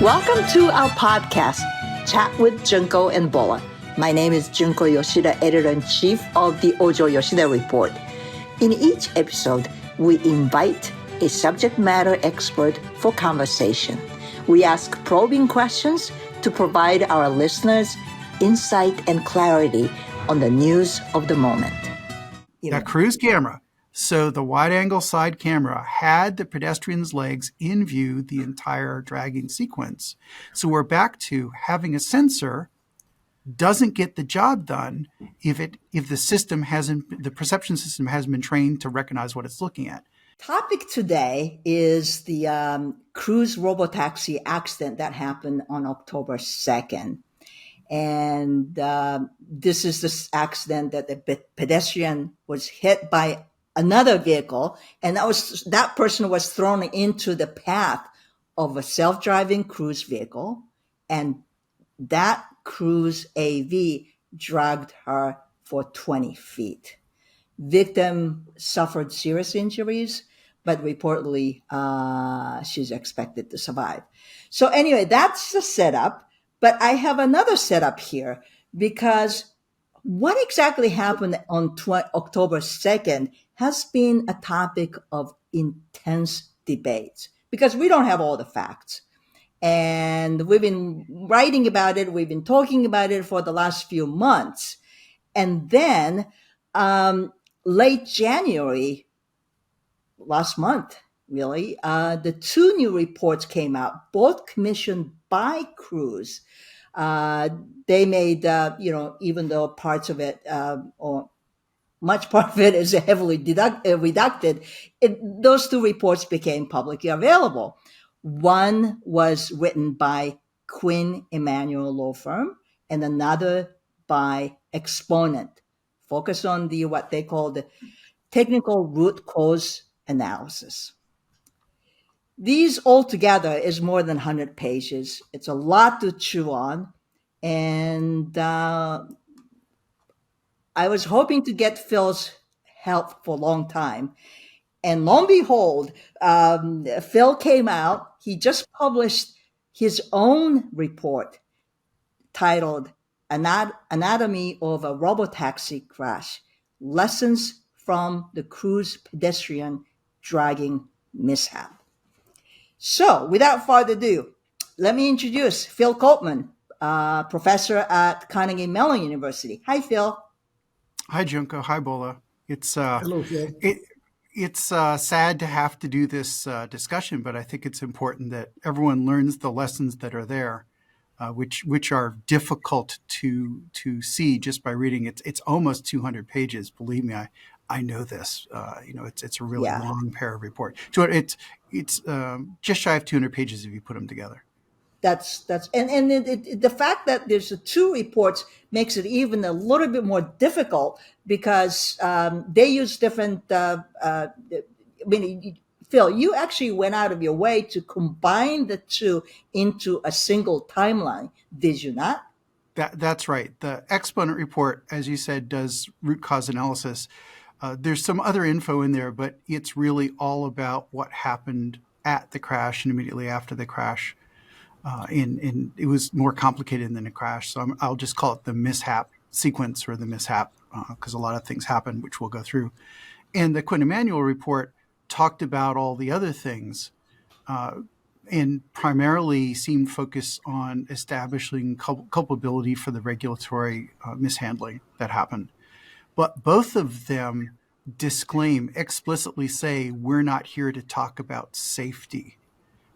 Welcome to our podcast, Chat with Junko and Bola. My name is Junko Yoshida, Editor-in-Chief of the Ojo-Yoshida-Report. In each episode, we invite a subject matter expert for conversation. We ask probing questions to provide our listeners insight and clarity on the news of the moment. That cruise camera. So the wide-angle side camera had the pedestrian's legs in view the entire dragging sequence. So we're back to having a sensor doesn't get the job done if the perception system hasn't been trained to recognize what it's looking at. Topic today is the Cruise Robotaxi accident that happened on October 2nd. And this is this accident that the pedestrian was hit by another vehicle, and that person was thrown into the path of a self-driving cruise vehicle, and that cruise AV dragged her for 20 feet. Victim suffered serious injuries, but reportedly she's expected to survive. So anyway, that's the setup, but I have another setup here because what exactly happened on October 2nd has been a topic of intense debate because we don't have all the facts. And we've been writing about it. We've been talking about it for the last few months. And then late January, last month, really, the two new reports came out, both commissioned by Cruise. They made, even though parts of it, or much part of it is heavily redacted, those two reports became publicly available. One was written by Quinn, Emanuel law firm, and another by Exponent, focused on what they call the technical root cause analysis. These altogether is more than 100 pages. It's a lot to chew on. And I was hoping to get Phil's help for a long time. And lo and behold, Phil came out. He just published his own report titled Anatomy of a Robotaxi Crash, Lessons from the Cruise Pedestrian Dragging Mishap. So without further ado, let me introduce Phil Koopman, professor at Carnegie Mellon University. Hi, Phil. Hi, Junko. Hi, Bola. Hello, Phil. It's sad to have to do this discussion, but I think it's important that everyone learns the lessons that are there, which are difficult to see just by reading. It's almost 200 pages. Believe me, I know this. It's a really long pair of report. So it's just shy of 200 pages if you put them together. That's the fact that there's two reports makes it even a little bit more difficult because they use different. Phil, you actually went out of your way to combine the two into a single timeline, did you not? That's right. The Exponent report, as you said, does root cause analysis. There's some other info in there, but it's really all about what happened at the crash and immediately after the crash. And it was more complicated than a crash. So I'll just call it the mishap sequence or the mishap because a lot of things happened, which we'll go through. And the Quinn Emanuel report talked about all the other things and primarily seemed focused on establishing culpability for the regulatory mishandling that happened. But both of them explicitly say, we're not here to talk about safety.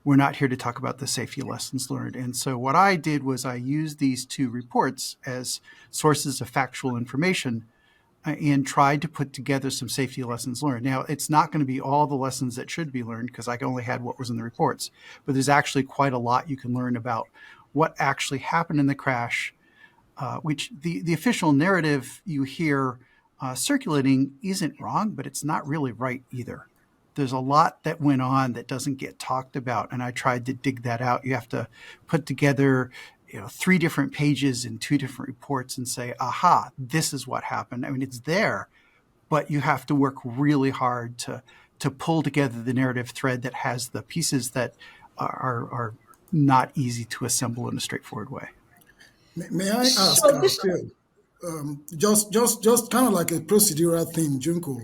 We're not here to talk about the safety lessons learned. And so what I did was I used these two reports as sources of factual information and tried to put together some safety lessons learned. Now, it's not going to be all the lessons that should be learned because I only had what was in the reports, but there's actually quite a lot you can learn about what actually happened in the crash, which the official narrative you hear circulating isn't wrong, but it's not really right either. There's a lot that went on that doesn't get talked about, and I tried to dig that out. You have to put together 3 different pages in 2 different reports and say, aha, this is what happened. I mean, it's there, but you have to work really hard to pull together the narrative thread that has the pieces that are not easy to assemble in a straightforward way. May I ask, So this Phil, just kind of like a procedural thing, Junko.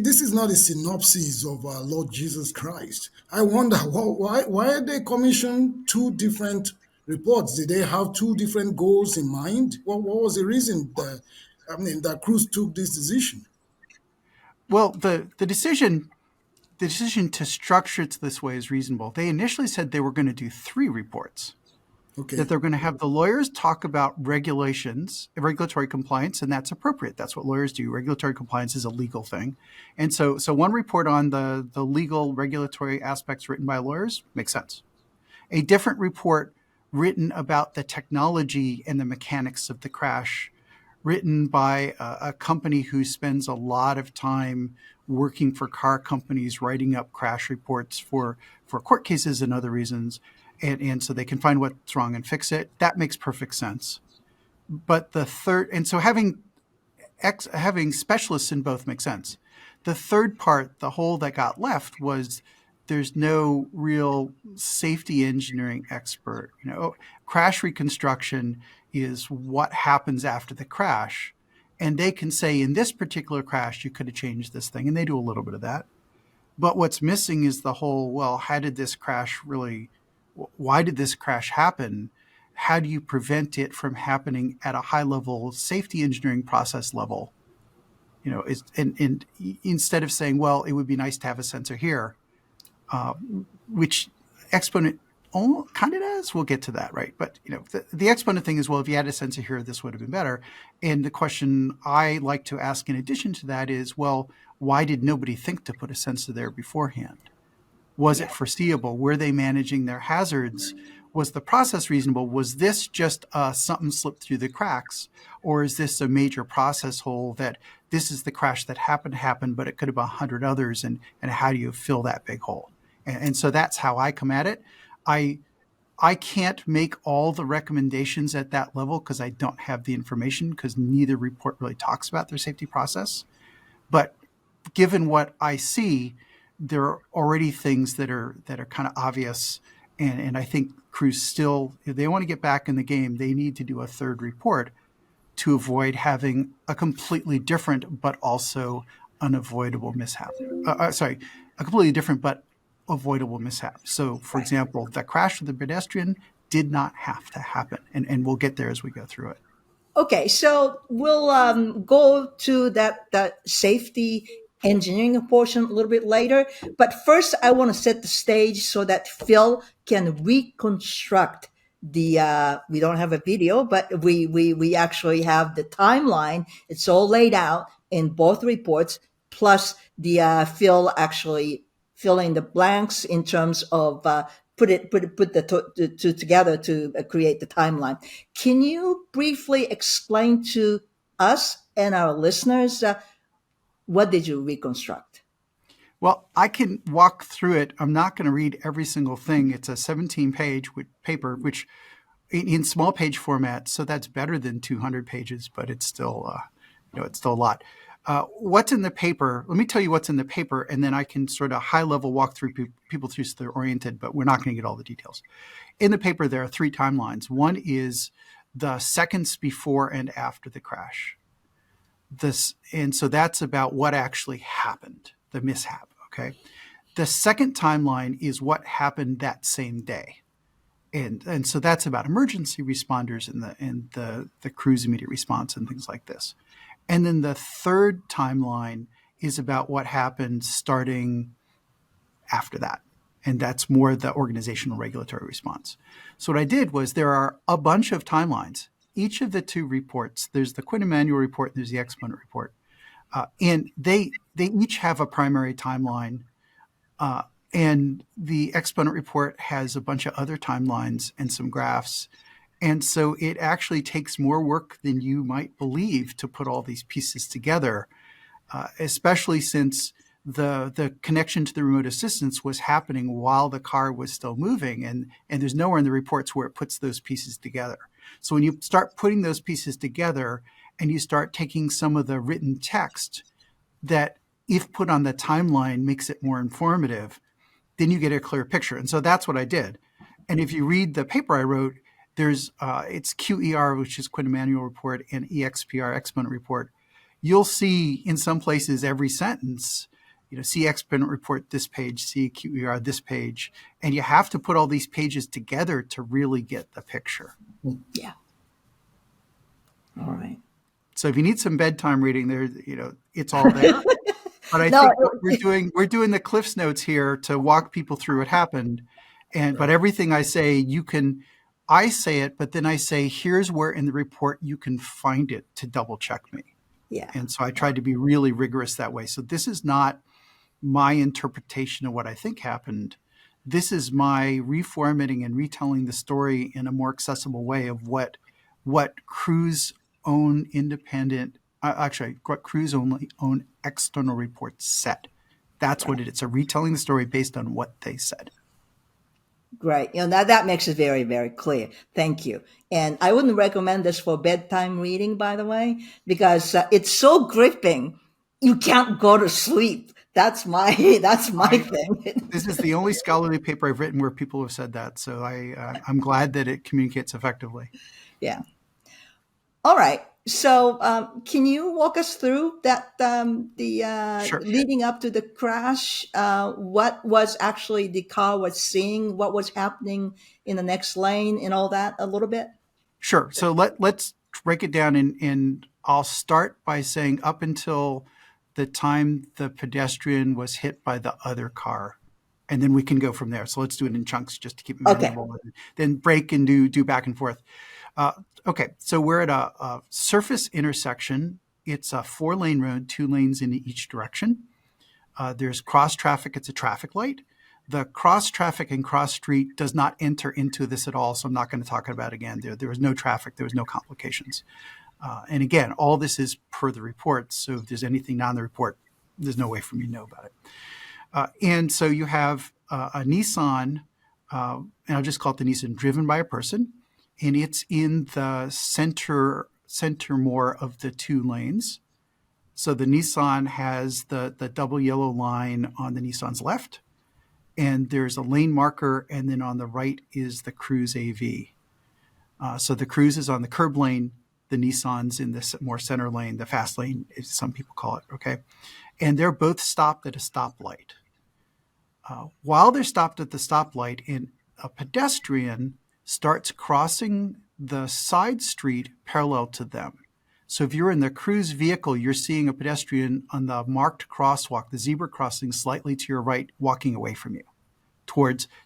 This is not a synopsis of our Lord Jesus Christ. I wonder why they commissioned two different reports. Did they have two different goals in mind? What was the reason that that Cruz took this decision? Well, the decision to structure it this way is reasonable. They initially said they were going to do 3 reports. That Okay. they're going to have the lawyers talk about regulations, regulatory compliance, and that's appropriate. That's what lawyers do. Regulatory compliance is a legal thing. And so one report on the legal regulatory aspects written by lawyers makes sense. A different report written about the technology and the mechanics of the crash, written by a company who spends a lot of time working for car companies, writing up crash reports for court cases and other reasons, and so they can find what's wrong and fix it. That makes perfect sense. But the third, and so having specialists in both makes sense. The third part, the hole that got left, was there's no real safety engineering expert. Crash reconstruction is what happens after the crash. And they can say, in this particular crash, you could have changed this thing. And they do a little bit of that. But what's missing is the whole, well, why did this crash happen? How do you prevent it from happening at a high level safety engineering process level? And instead of saying, well, it would be nice to have a sensor here, which Exponent kind of does. We'll get to that, right? But the Exponent thing is, well, if you had a sensor here, this would have been better. And the question I like to ask in addition to that is, well, why did nobody think to put a sensor there beforehand? Was it foreseeable? Were they managing their hazards? Was the process reasonable? Was this just something slipped through the cracks? Or is this a major process hole that this is the crash that happened, but it could have been 100 others, and how do you fill that big hole? And so that's how I come at it. I can't make all the recommendations at that level because I don't have the information, because neither report really talks about their safety process. But given what I see, there are already things that are kind of obvious. And I think Cruise still, if they want to get back in the game, they need to do a third report to avoid having a completely different but also unavoidable mishap. A completely different but avoidable mishap. So, for example, the crash of the pedestrian did not have to happen. And we'll get there as we go through it. Okay, so we'll go to that safety engineering portion a little bit later. But first, I want to set the stage so that Phil can reconstruct the. We don't have a video, but we actually have the timeline. It's all laid out in both reports, plus the Phil actually filling the blanks in terms of put the two together to create the timeline. Can you briefly explain to us and our listeners what did you reconstruct? Well, I can walk through it. I'm not going to read every single thing. It's a 17-page paper, which in small page format, so that's better than 200 pages, but it's still, it's still a lot. What's in the paper? Let me tell you what's in the paper, and then I can sort of high level walk through people through so they're oriented, but we're not going to get all the details. In the paper, there are 3 timelines. One is the seconds before and after the crash. And so that's about what actually happened, the mishap. Okay. The second timeline is what happened that same day. And so that's about emergency responders and the Cruise immediate response and things like this. And then the third timeline is about what happened starting after that. And that's more the organizational regulatory response. So what I did was there are a bunch of timelines. Each of the 2 reports, there's the Quinn Emanuel report, and there's the Exponent report. And they each have a primary timeline. And the Exponent report has a bunch of other timelines and some graphs. And so it actually takes more work than you might believe to put all these pieces together, especially since the connection to the remote assistance was happening while the car was still moving. And there's nowhere in the reports where it puts those pieces together. So when you start putting those pieces together and you start taking some of the written text that, if put on the timeline, makes it more informative, then you get a clear picture. And so that's what I did. And if you read the paper I wrote, there's it's QER, which is Quinn Emanuel report, and EXPR, Exponent report. You'll see in some places every sentence, see Exponent report this page, see QER this page, and you have to put all these pages together to really get the picture. Yeah. All right. So if you need some bedtime reading, there, it's all there. But I No, think what we're doing the Cliff's Notes here to walk people through what happened. But everything I say, I say it, but then I say, here's where in the report you can find it to double check me. yeah. And so I tried to be really rigorous that way. So this is not my interpretation of what I think happened. This is my reformatting and retelling the story in a more accessible way of what Cruise own independent, what Cruise only own external reports said. That's what it is. So retelling the story based on what they said. Great. That makes it very, very clear. Thank you. And I wouldn't recommend this for bedtime reading, by the way, because it's so gripping. You can't go to sleep. That's my thing. This is the only scholarly paper I've written where people have said that. So I'm glad that it communicates effectively. Yeah. All right. So, can you walk us through that, Sure. leading up to the crash? What was actually the car was seeing? What was happening in the next lane and all that a little bit? Sure. So let's break it down, and I'll start by saying up until the time the pedestrian was hit by the other car, and then we can go from there. So let's do it in chunks just to keep it manageable, and then break and do back and forth. Okay, so we're at a surface intersection. It's a 4-lane road, 2 lanes in each direction. There's cross traffic. It's a traffic light. The cross traffic and cross street does not enter into this at all, so I'm not going to talk about it again. There was no traffic. There was no complications. And again, all this is per the report, so if there's anything not in the report, there's no way for me to know about it. And so you have a Nissan, and I'll just call it the Nissan, driven by a person. And it's in the center more of the 2 lanes. So the Nissan has the double yellow line on the Nissan's left, and there's a lane marker, and then on the right is the Cruise AV. So the Cruise is on the curb lane, the Nissan's in the more center lane, the fast lane, as some people call it, okay? And they're both stopped at a stoplight. While they're stopped at the stoplight, and a pedestrian starts crossing the side street parallel to them. So if you're in the Cruise vehicle, you're seeing a pedestrian on the marked crosswalk, the zebra crossing slightly to your right, walking away from you.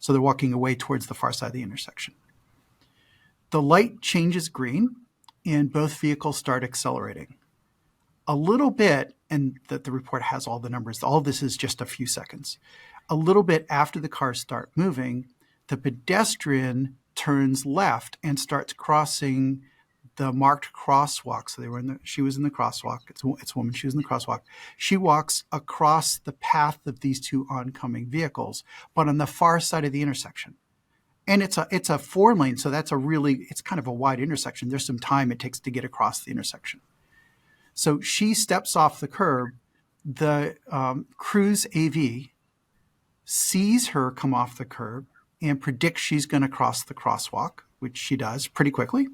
So they're walking away towards the far side of the intersection. The light changes green, and both vehicles start accelerating. A little bit, and the report has all the numbers, all of this is just a few seconds. A little bit after the cars start moving, the pedestrian turns left and starts crossing the marked crosswalk. So she was in the crosswalk. It's a woman. She was in the crosswalk. She walks across the path of these 2 oncoming vehicles, but on the far side of the intersection. And it's a 4-lane, so it's kind of a wide intersection. There's some time it takes to get across the intersection. So she steps off the curb. The Cruise AV sees her come off the curb and predicts she's going to cross the crosswalk, which she does pretty quickly,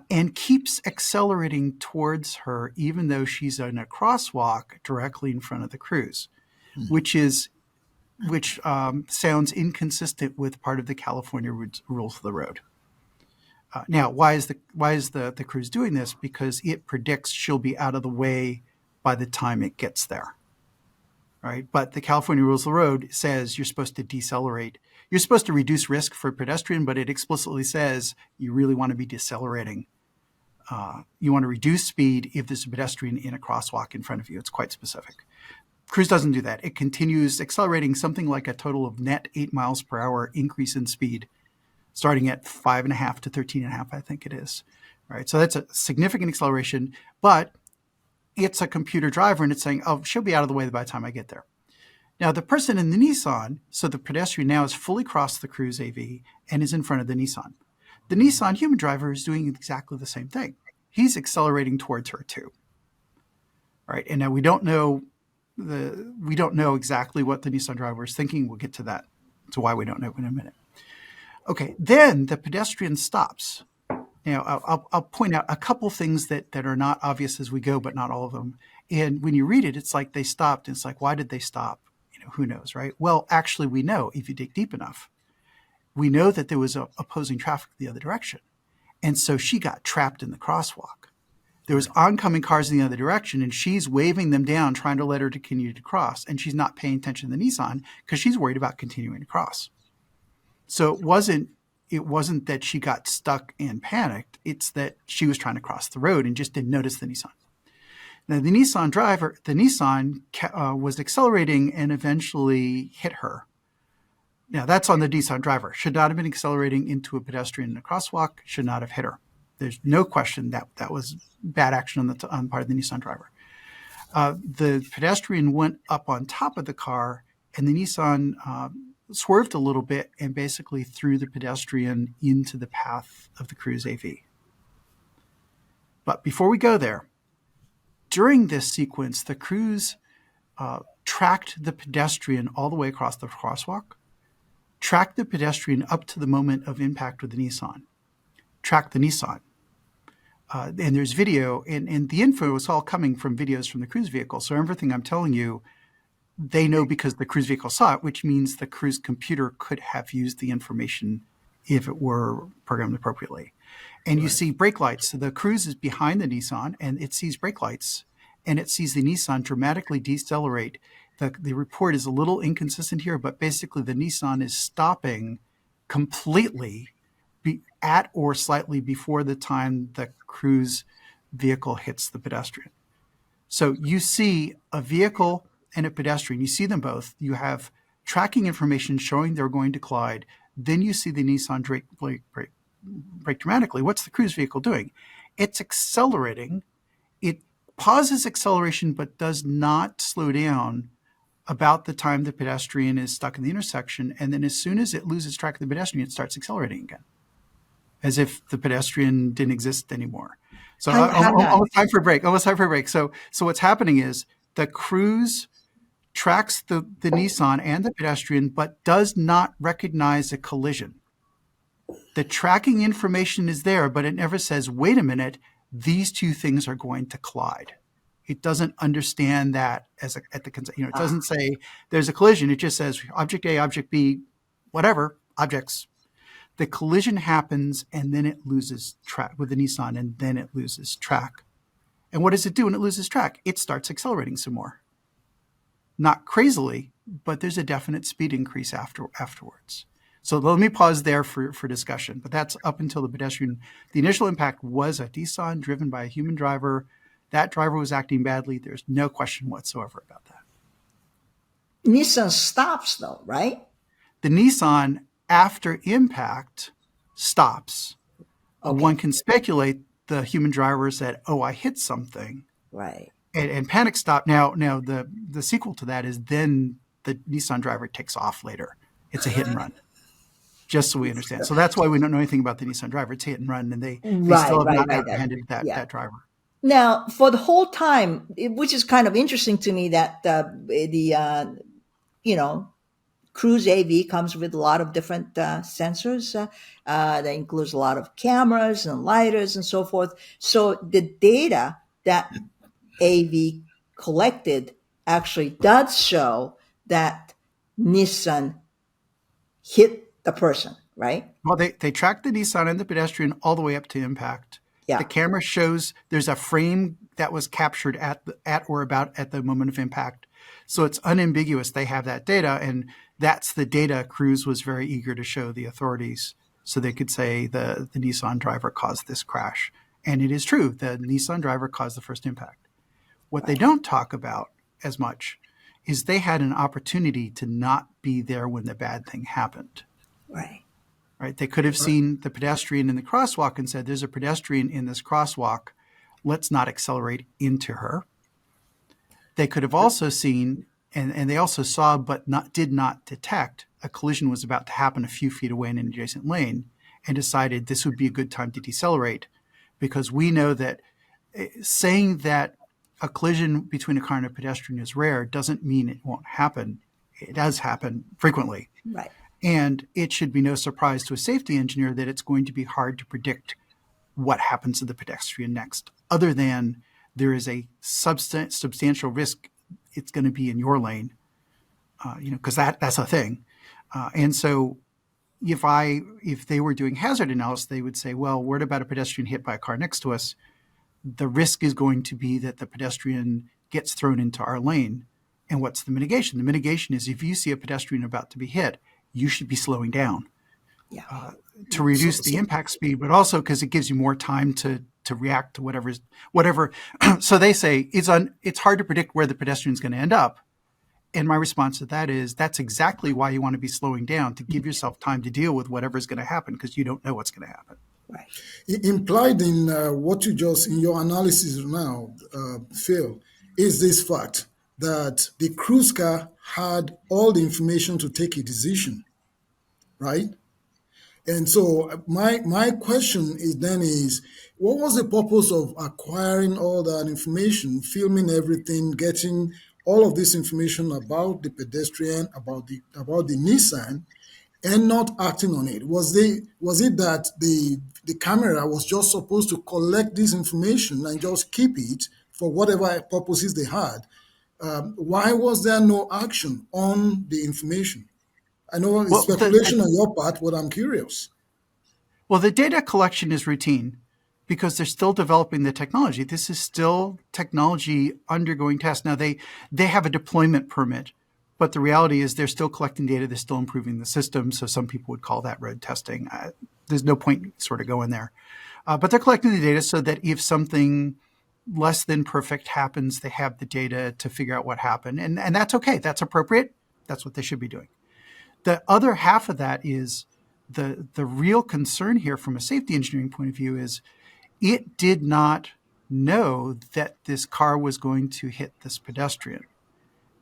and keeps accelerating towards her, even though she's in a crosswalk directly in front of the Cruise, which sounds inconsistent with part of the California rules of the road. Now, why is the Cruise doing this? Because it predicts she'll be out of the way by the time it gets there. Right? But the California rules of the road says you're supposed to decelerate. You're supposed to reduce risk for a pedestrian, but it explicitly says you really want to be decelerating. You want to reduce speed if there's a pedestrian in a crosswalk in front of you. It's quite specific. Cruise doesn't do that. It continues accelerating something like a total of net 8 miles per hour increase in speed, starting at 5.5 to 13.5, I think it is. Right? So that's a significant acceleration, but it's a computer driver, and it's saying, oh, she'll be out of the way by the time I get there. Now, the person in the Nissan, so the pedestrian now has fully crossed the Cruise AV and is in front of the Nissan. The Nissan human driver is doing exactly the same thing. He's accelerating towards her too. All right, and now we don't know exactly what the Nissan driver is thinking. We'll get to that. To why we don't know in a minute. Okay, then the pedestrian stops. Now, I'll point out a couple things that are not obvious as we go, but not all of them. And when you read it, it's like they stopped. It's like, why did they stop? Who knows, right? Well, actually, we know if you dig deep enough. We know that there was opposing traffic the other direction. And so she got trapped in the crosswalk. There was oncoming cars in the other direction, and she's waving them down, trying to let her to continue to cross. And she's not paying attention to the Nissan because she's worried about continuing to cross. So it wasn't that she got stuck and panicked. It's that she was trying to cross the road and just didn't notice the Nissan. Now, the Nissan was accelerating and eventually hit her. Now, that's on the Nissan driver. Should not have been accelerating into a pedestrian in a crosswalk, should not have hit her. There's no question that was bad action on the part of the Nissan driver. The pedestrian went up on top of the car, and the Nissan swerved a little bit and basically threw the pedestrian into the path of the Cruise AV. But before we go there, during this sequence, the Cruise tracked the pedestrian all the way across the crosswalk, tracked the pedestrian up to the moment of impact with the Nissan, tracked the Nissan. And there's video, and the info is all coming from videos from the Cruise vehicle. So everything I'm telling you, they know because the Cruise vehicle saw it, which means the Cruise computer could have used the information if it were programmed appropriately. And you see brake lights. So the Cruise is behind the Nissan, and it sees brake lights, and it sees the Nissan dramatically decelerate. The report is a little inconsistent here, but basically the Nissan is stopping completely at or slightly before the time the Cruise vehicle hits the pedestrian. So you see a vehicle and a pedestrian. You see them both. You have tracking information showing they're going to collide. Then you see the Nissan brake dramatically. What's the Cruise vehicle doing? It's accelerating. It pauses acceleration but does not slow down about the time the pedestrian is stuck in the intersection. And then as soon as it loses track of the pedestrian, it starts accelerating again, as if the pedestrian didn't exist anymore. So almost time for a break. So what's happening is the Cruise tracks the Nissan and the pedestrian, but does not recognize a collision. The tracking information is there, but it never says, wait a minute, these two things are going to collide. It doesn't understand that it doesn't say there's a collision. It just says object A, object B, whatever, objects. The collision happens, and then it loses track with the Nissan, and then it loses track. And what does it do when it loses track? It starts accelerating some more. Not crazily, but there's a definite speed increase afterwards. So let me pause there for discussion. But that's up until the pedestrian. The initial impact was a Nissan driven by a human driver. That driver was acting badly. There's no question whatsoever about that. Nissan stops though, right? The Nissan, after impact, stops. Okay. One can speculate the human driver said, oh, I hit something. Right. And panic stop. Now the sequel to that is then the Nissan driver takes off later. It's a hit and run. Just so we understand. So that's why we don't know anything about the Nissan driver. It's hit and run, and they still have not apprehended that driver. Now, for the whole time, which is kind of interesting to me, that the Cruise AV comes with a lot of different sensors. That includes a lot of cameras and lidars and so forth. So the data that AV collected actually does show that Nissan hit the person, right? Well, they tracked the Nissan and the pedestrian all the way up to impact. Yeah. The camera shows there's a frame that was captured at or about at the moment of impact. So it's unambiguous. They have that data, and that's the data Cruise was very eager to show the authorities so they could say the Nissan driver caused this crash. And it is true. The Nissan driver caused the first impact. What they don't talk about as much is they had an opportunity to not be there when the bad thing happened. Right. They could have seen the pedestrian in the crosswalk and said, there's a pedestrian in this crosswalk. Let's not accelerate into her. They could have also seen, and they also saw, but did not detect, a collision was about to happen a few feet away in an adjacent lane, and decided this would be a good time to decelerate, because we know that saying that a collision between a car and a pedestrian is rare doesn't mean it won't happen. It does happen frequently. Right. And it should be no surprise to a safety engineer that it's going to be hard to predict what happens to the pedestrian next, other than there is a substantial risk it's going to be in your lane, because that's a thing. And so if they were doing hazard analysis, they would say, well, what about a pedestrian hit by a car next to us? The risk is going to be that the pedestrian gets thrown into our lane. And what's the mitigation? The mitigation is if you see a pedestrian about to be hit, you should be slowing down to reduce the impact speed, but also because it gives you more time to react to whatever. So they say it's hard to predict where the pedestrian is going to end up. And my response to that is that's exactly why you want to be slowing down, to give yourself time to deal with whatever is going to happen, because you don't know what's going to happen. Right. Implied in what you just, in your analysis now, Phil, is this fact that the cruise car had all the information to take a decision, right? And so my question is, what was the purpose of acquiring all that information, filming everything, getting all of this information about the pedestrian, about the Nissan, and not acting on it? Was it that the camera was just supposed to collect this information and just keep it for whatever purposes they had? Why was there no action on the information? I know it's speculation on your part, but I'm curious. Well, the data collection is routine because they're still developing the technology. This is still technology undergoing tests. Now, they have a deployment permit, but the reality is they're still collecting data. They're still improving the system. So some people would call that road testing. There's no point sort of going there. But they're collecting the data so that if something less than perfect happens, they have the data to figure out what happened. And that's okay. That's appropriate. That's what they should be doing. The other half of that is the real concern here from a safety engineering point of view is it did not know that this car was going to hit this pedestrian.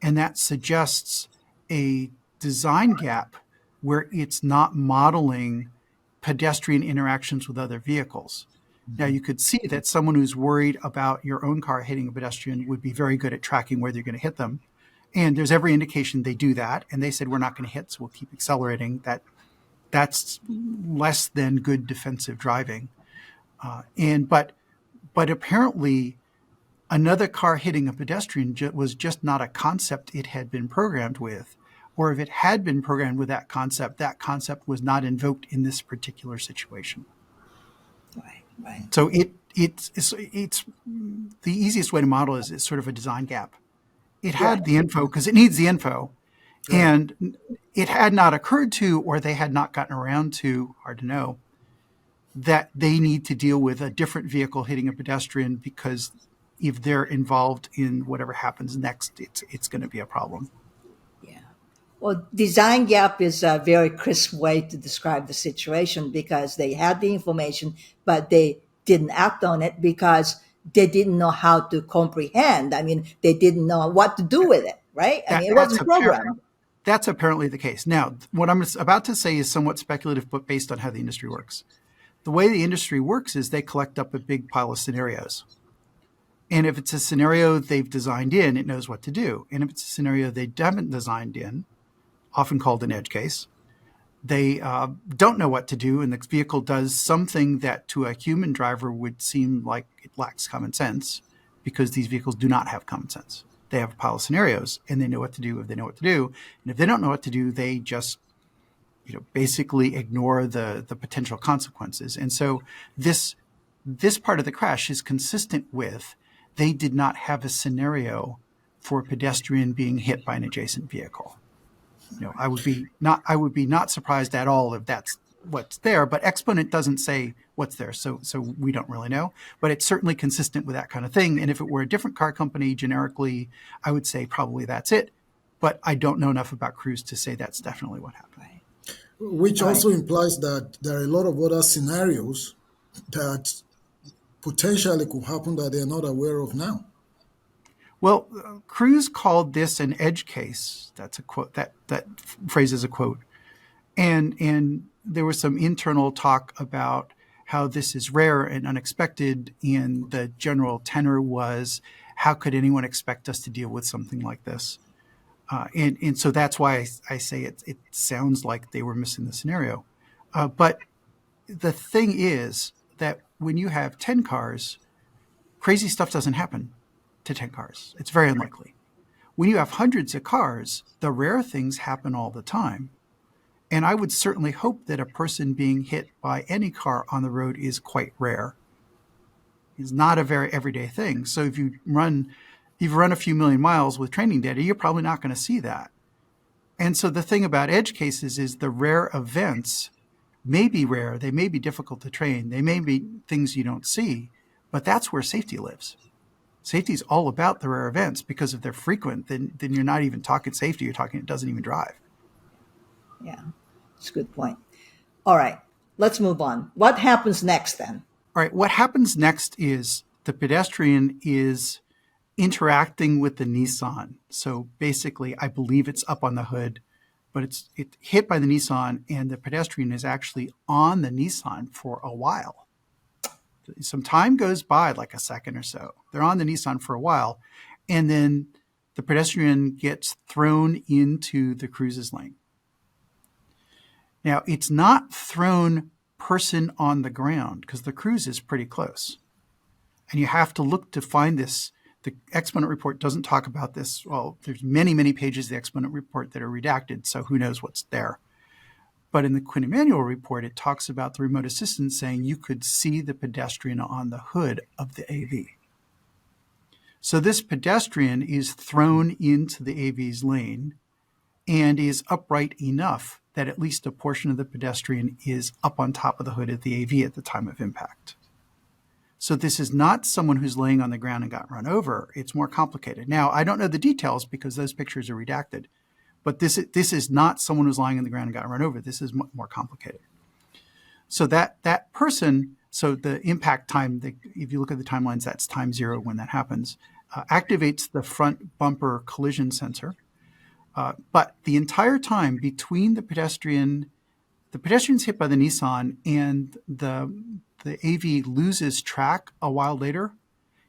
And that suggests a design gap where it's not modeling pedestrian interactions with other vehicles. Now, you could see that someone who's worried about your own car hitting a pedestrian would be very good at tracking where you're going to hit them. And there's every indication they do that. And they said, we're not going to hit, so we'll keep accelerating. That's less than good defensive driving. But apparently another car hitting a pedestrian was just not a concept it had been programmed with. Or if it had been programmed with that concept was not invoked in this particular situation. Right. So it's the easiest way to model is it's sort of a design gap. It had the info because it needs the info, and it had not occurred to, or they had not gotten around to, hard to know, that they need to deal with a different vehicle hitting a pedestrian because if they're involved in whatever happens next, it's going to be a problem. Yeah. Well, design gap is a very crisp way to describe the situation because they had the information, but they didn't act on it because they didn't know how to comprehend. I mean, they didn't know what to do with it, right? I mean, it wasn't programmed. That's apparently the case. Now, what I'm about to say is somewhat speculative, but based on how the industry works. The way the industry works is they collect up a big pile of scenarios. And if it's a scenario they've designed in, it knows what to do. And if it's a scenario they haven't designed in, often called an edge case, they don't know what to do, and the vehicle does something that to a human driver would seem like it lacks common sense because these vehicles do not have common sense. They have a pile of scenarios, and they know what to do if they know what to do. And if they don't know what to do, they just basically ignore the potential consequences. And so this part of the crash is consistent with they did not have a scenario for a pedestrian being hit by an adjacent vehicle. I would be not surprised at all if that's what's there, but Exponent doesn't say what's there, so we don't really know. But it's certainly consistent with that kind of thing. And if it were a different car company generically, I would say probably that's it. But I don't know enough about Cruise to say that's definitely what happened. Which also implies that there are a lot of other scenarios that potentially could happen that they're not aware of now. Well, Cruise called this an edge case. That's a quote. That phrase is a quote. And there was some internal talk about how this is rare and unexpected. And the general tenor was, how could anyone expect us to deal with something like this? And so that's why I say it sounds like they were missing the scenario. But the thing is that when you have 10 cars, crazy stuff doesn't happen to 10 cars. It's very unlikely. When you have hundreds of cars, the rare things happen all the time. And I would certainly hope that a person being hit by any car on the road is quite rare. It's not a very everyday thing. So if you run a few million miles with training data, you're probably not going to see that. And so the thing about edge cases is the rare events may be rare. They may be difficult to train. They may be things you don't see, but that's where safety lives. Safety is all about the rare events, because if they're frequent, then you're not even talking safety. You're talking it doesn't even drive. Yeah, it's a good point. All right, let's move on. What happens next then? All right, what happens next is the pedestrian is interacting with the Nissan. So basically, I believe it's up on the hood, but it's hit by the Nissan, and the pedestrian is actually on the Nissan for a while. Some time goes by, like a second or so. They're on the Nissan for a while, and then the pedestrian gets thrown into the Cruise's lane. Now, it's not thrown person on the ground, because the Cruise is pretty close. And you have to look to find this. The Exponent report doesn't talk about this. Well, there's many, many pages of the Exponent report that are redacted, so who knows what's there. But in the Quinn Emanuel report, it talks about the remote assistant saying you could see the pedestrian on the hood of the AV. So this pedestrian is thrown into the AV's lane and is upright enough that at least a portion of the pedestrian is up on top of the hood of the AV at the time of impact. So this is not someone who's laying on the ground and got run over. It's more complicated. Now, I don't know the details because those pictures are redacted. But this is not someone who's lying on the ground and got run over. This is more complicated. So that person, so the impact time, if you look at the timelines, that's time 0 when that happens, activates the front bumper collision sensor. But the entire time between the pedestrian's hit by the Nissan and the AV loses track a while later.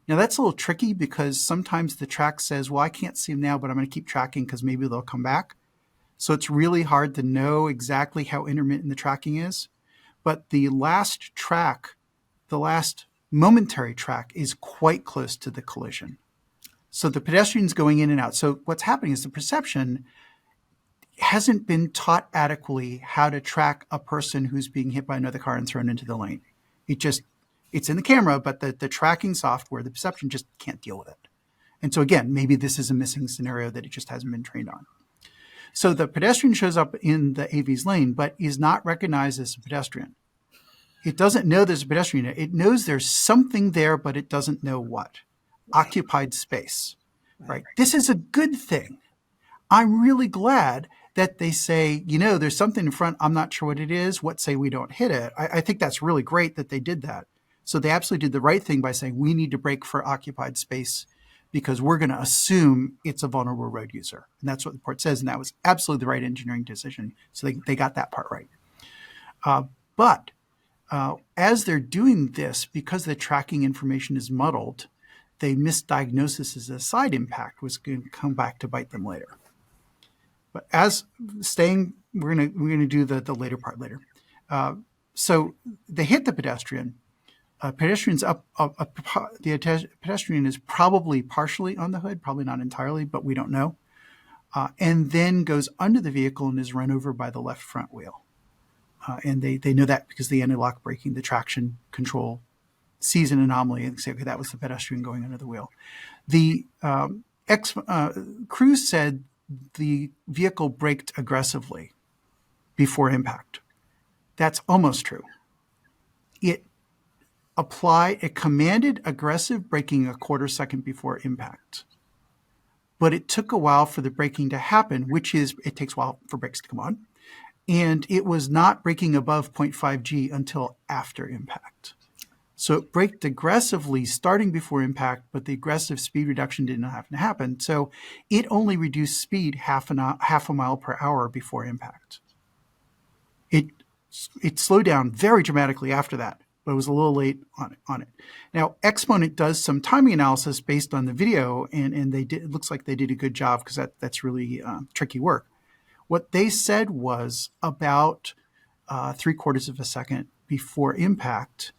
Now, that's a little tricky because sometimes the track says, well, I can't see them now, but I'm going to keep tracking because maybe they'll come back. So it's really hard to know exactly how intermittent the tracking is. But the last momentary track is quite close to the collision. So the pedestrian's going in and out. So what's happening is the perception hasn't been taught adequately how to track a person who's being hit by another car and thrown into the lane. It's in the camera, but the tracking software, the perception just can't deal with it. And so again, maybe this is a missing scenario that it just hasn't been trained on. So the pedestrian shows up in the AV's lane, but is not recognized as a pedestrian. It doesn't know there's a pedestrian. It knows there's something there, but it doesn't know what. Occupied space, right? This is a good thing. I'm really glad that they say, there's something in front. I'm not sure what it is. What say we don't hit it? I think that's really great that they did that. So they absolutely did the right thing by saying we need to brake for occupied space because we're going to assume it's a vulnerable road user. And that's what the report says. And that was absolutely the right engineering decision. So they got that part right. But as they're doing this, because the tracking information is muddled, they misdiagnose this as a side impact, which is going to come back to bite them later. But we're going to do the later part later. So they hit the pedestrian. Pedestrian's the pedestrian is probably partially on the hood, probably not entirely, but we don't know. And then goes under the vehicle and is run over by the left front wheel. And they know that because the anti-lock braking, the traction control, sees an anomaly and say, okay, that was the pedestrian going under the wheel. The Cruise said the vehicle braked aggressively before impact. That's almost true. It commanded aggressive braking a quarter second before impact. But it took a while for the braking to happen, it takes a while for brakes to come on. And it was not braking above 0.5 G until after impact. So it braked aggressively starting before impact, but the aggressive speed reduction didn't have to happen. So it only reduced speed half a mile per hour before impact. It slowed down very dramatically after that. but it was a little late on it. Now, Exponent does some timing analysis based on the video, and they did. It looks like they did a good job because that's really tricky work. What they said was about 3/4 of a second before impact,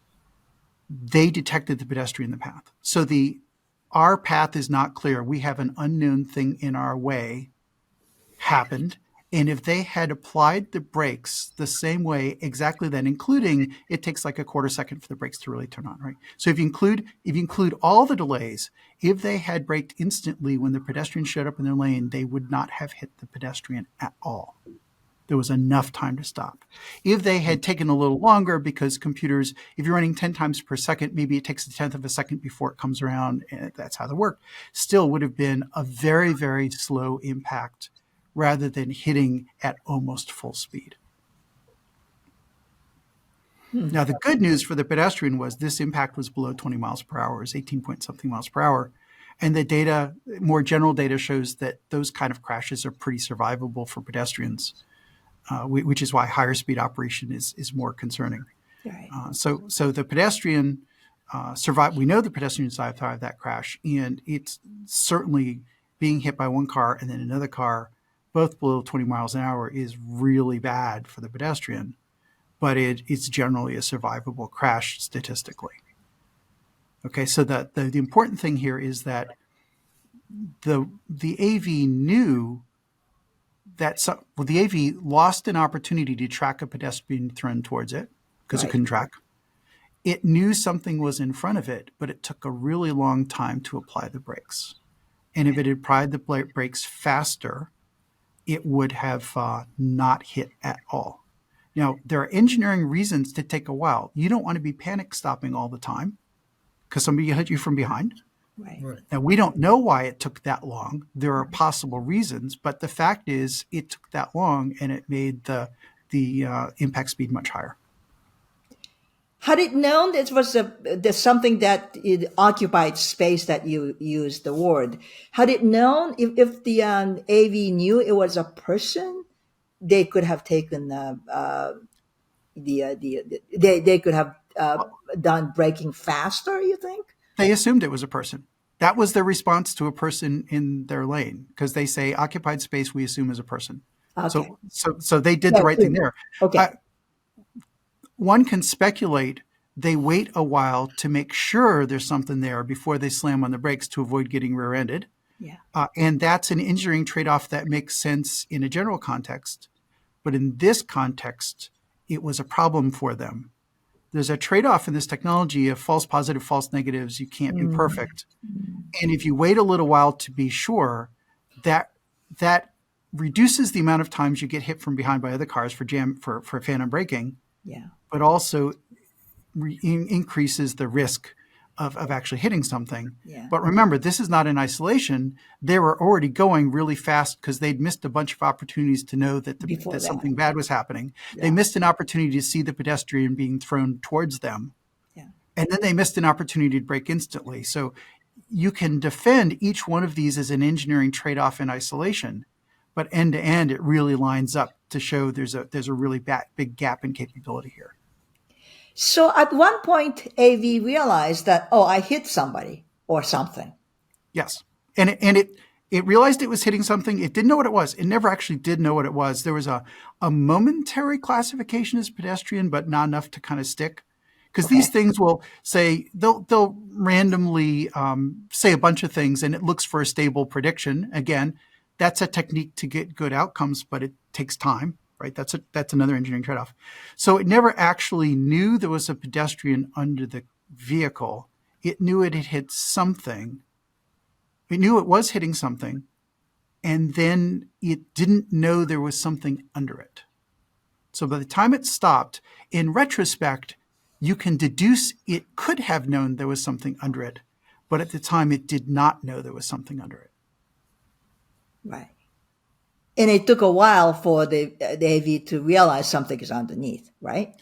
they detected the pedestrian in the path. So our path is not clear. We have an unknown thing in our way happened. And if they had applied the brakes the same way exactly then, including it takes like 1/4 second for the brakes to really turn on, right? So if you include all the delays, if they had braked instantly when the pedestrian showed up in their lane, they would not have hit the pedestrian at all. There was enough time to stop. If they had taken a little longer, because computers, if you're running 10 times per second, maybe it takes 1/10 of a second before it comes around, and that's how they work, still would have been a very, very slow impact rather than hitting at almost full speed. Now, the good news for the pedestrian was this impact was below 20 miles per hour. It was 18 point something miles per hour. And the data, more general data, shows that those kind of crashes are pretty survivable for pedestrians, which is why higher speed operation is more concerning. Right. So the pedestrian survived. We know the pedestrian survived that crash, and it's certainly being hit by one car and then another car, both below 20 miles an hour, is really bad for the pedestrian, but it's generally a survivable crash statistically. Okay, so the important thing here is that the AV knew that the AV lost an opportunity to track a pedestrian thrown towards it because it couldn't track. It knew something was in front of it, but it took a really long time to apply the brakes. And if it had applied the brakes faster, it would have not hit at all. Now, there are engineering reasons to take a while. You don't want to be panic stopping all the time because somebody hit you from behind. Right. Now, we don't know why it took that long. There are possible reasons, but the fact is it took that long, and it made the impact speed much higher. Had it known this was there's something that it occupied space, that you used the word, had it known, if the AV knew it was a person, they could have taken they could have done braking faster, you think? They assumed it was a person. That was their response to a person in their lane, because they say occupied space we assume is a person. Okay. So they did the right thing there. Okay. One can speculate they wait a while to make sure there's something there before they slam on the brakes to avoid getting rear-ended. Yeah. And that's an engineering trade-off that makes sense in a general context. But in this context, it was a problem for them. There's a trade-off in this technology of false positive, false negatives. You can't be perfect. And if you wait a little while to be sure, that reduces the amount of times you get hit from behind by other cars for phantom braking. Yeah. But also increases the risk of actually hitting something. Yeah. But remember, this is not in isolation. They were already going really fast because they'd missed a bunch of opportunities to know that something bad was happening. Yeah. They missed an opportunity to see the pedestrian being thrown towards them. Yeah. And then they missed an opportunity to brake instantly. So you can defend each one of these as an engineering trade-off in isolation, but end to end, it really lines up to show there's a really big gap in capability here. So at one point, AV realized that, I hit somebody or something. Yes. And it realized it was hitting something. It didn't know what it was. It never actually did know what it was. There was a momentary classification as pedestrian, but not enough to kind of stick. Because these things will say, they'll randomly say a bunch of things, and it looks for a stable prediction. Again, that's a technique to get good outcomes, but it takes time. Right, that's another engineering trade-off. So it never actually knew there was a pedestrian under the vehicle. It knew it had hit something. It knew it was hitting something, and then it didn't know there was something under it. So by the time it stopped, in retrospect, you can deduce it could have known there was something under it, but at the time it did not know there was something under it. Right. And it took a while for the AV to realize something is underneath, right?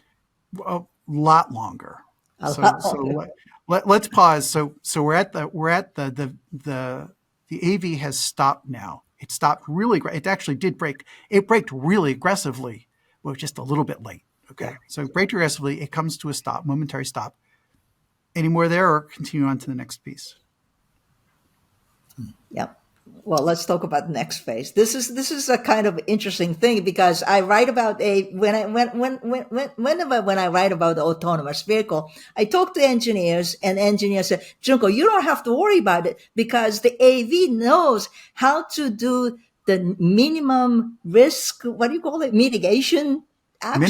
A lot longer. Let's pause. So we're at the AV has stopped now. It stopped really. It actually did brake. It braked really aggressively. Well, just a little bit late. Okay, Yeah. so brake aggressively, it comes to a stop, momentary stop. Any more there, or continue on to the next piece? Yep. Well, let's talk about the next phase. This is a kind of interesting thing because I write about whenever I write about the autonomous vehicle, I talk to engineers and engineers say, Junko, you don't have to worry about it because the AV knows how to do the minimum risk, what do you call it? Mitigation action?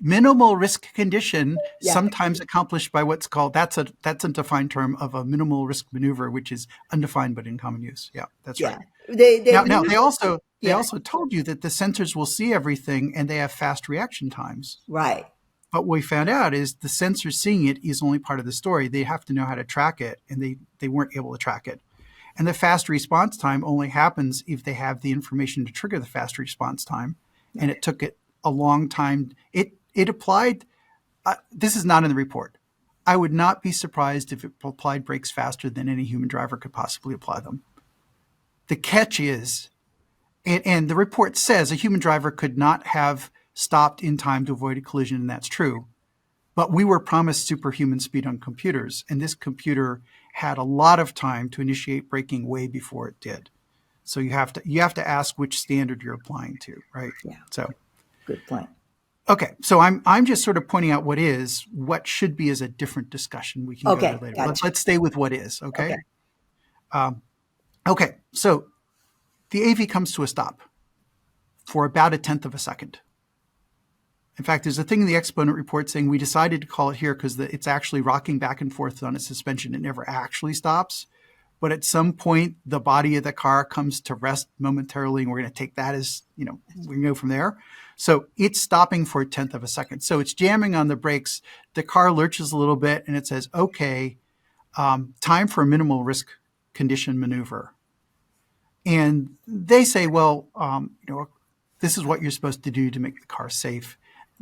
Minimal risk condition, Yeah. sometimes accomplished by what's called, that's a defined term of a minimal risk maneuver, which is undefined but in common use. Yeah, that's right. Yeah. They Now they also yeah. told you that the sensors will see everything and they have fast reaction times. Right. But what we found out is the sensor seeing it is only part of the story. They have to know how to track it, and they weren't able to track it. And the fast response time only happens if they have the information to trigger the fast response time. And it took it a long time. It applied, this is not in the report. I would not be surprised if it applied brakes faster than any human driver could possibly apply them. The catch is, and the report says a human driver could not have stopped in time to avoid a collision, and that's true. But we were promised superhuman speed on computers, and this computer had a lot of time to initiate braking way before it did. So you have to ask which standard you're applying to, right? Yeah. So Good point. okay, so I'm just sort of pointing out what is. What should be is a different discussion. We can go there later. Gotcha. Let's stay with what is. Okay. Okay. Okay. So the AV comes to a stop for about 1/10 of a second. In fact, there's a thing in the Exponent report saying we decided to call it here because it's actually rocking back and forth on its suspension. It never actually stops. But at some point, the body of the car comes to rest momentarily, and we're going to take that as, we can go from there. So it's stopping for 1/10 of a second. So it's jamming on the brakes. The car lurches a little bit, and it says, okay, time for a minimal risk condition maneuver. And they say, well, this is what you're supposed to do to make the car safe.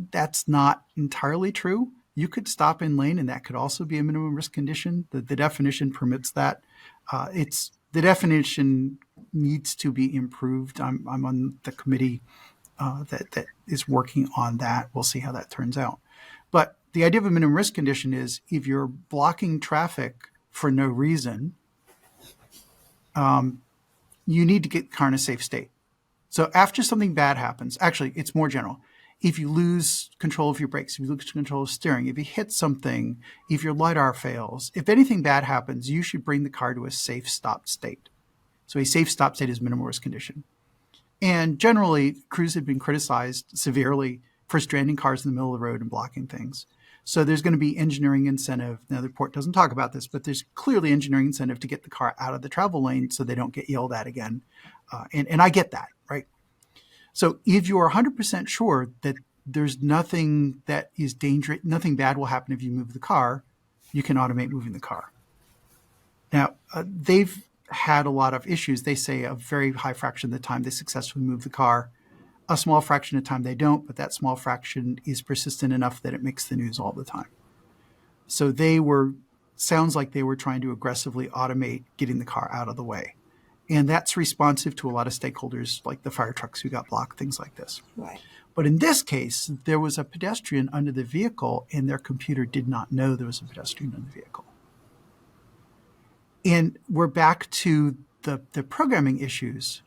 That's not entirely true. You could stop in lane, and that could also be a minimum risk condition. The definition permits that. The definition needs to be improved. I'm on the committee that is working on that. We'll see how that turns out. But the idea of a minimum risk condition is if you're blocking traffic for no reason, you need to get the car in a safe state. So after something bad happens, actually, it's more general. If you lose control of your brakes, if you lose control of steering, if you hit something, if your LiDAR fails, if anything bad happens, you should bring the car to a safe stop state. So a safe stop state is minimal risk condition. And generally, Cruise had been criticized severely for stranding cars in the middle of the road and blocking things. So there's going to be engineering incentive. Now, the report doesn't talk about this, but there's clearly engineering incentive to get the car out of the travel lane so they don't get yelled at again. And I get that, right? So if you are 100% sure that there's nothing that is dangerous, nothing bad will happen if you move the car, you can automate moving the car. Now, they've had a lot of issues. They say a very high fraction of the time they successfully move the car. A small fraction of the time they don't, but that small fraction is persistent enough that it makes the news all the time. So sounds like they were trying to aggressively automate getting the car out of the way. And that's responsive to a lot of stakeholders like the fire trucks who got blocked, things like this. Right. But in this case, there was a pedestrian under the vehicle and their computer did not know there was a pedestrian under the vehicle. And we're back to the programming issues.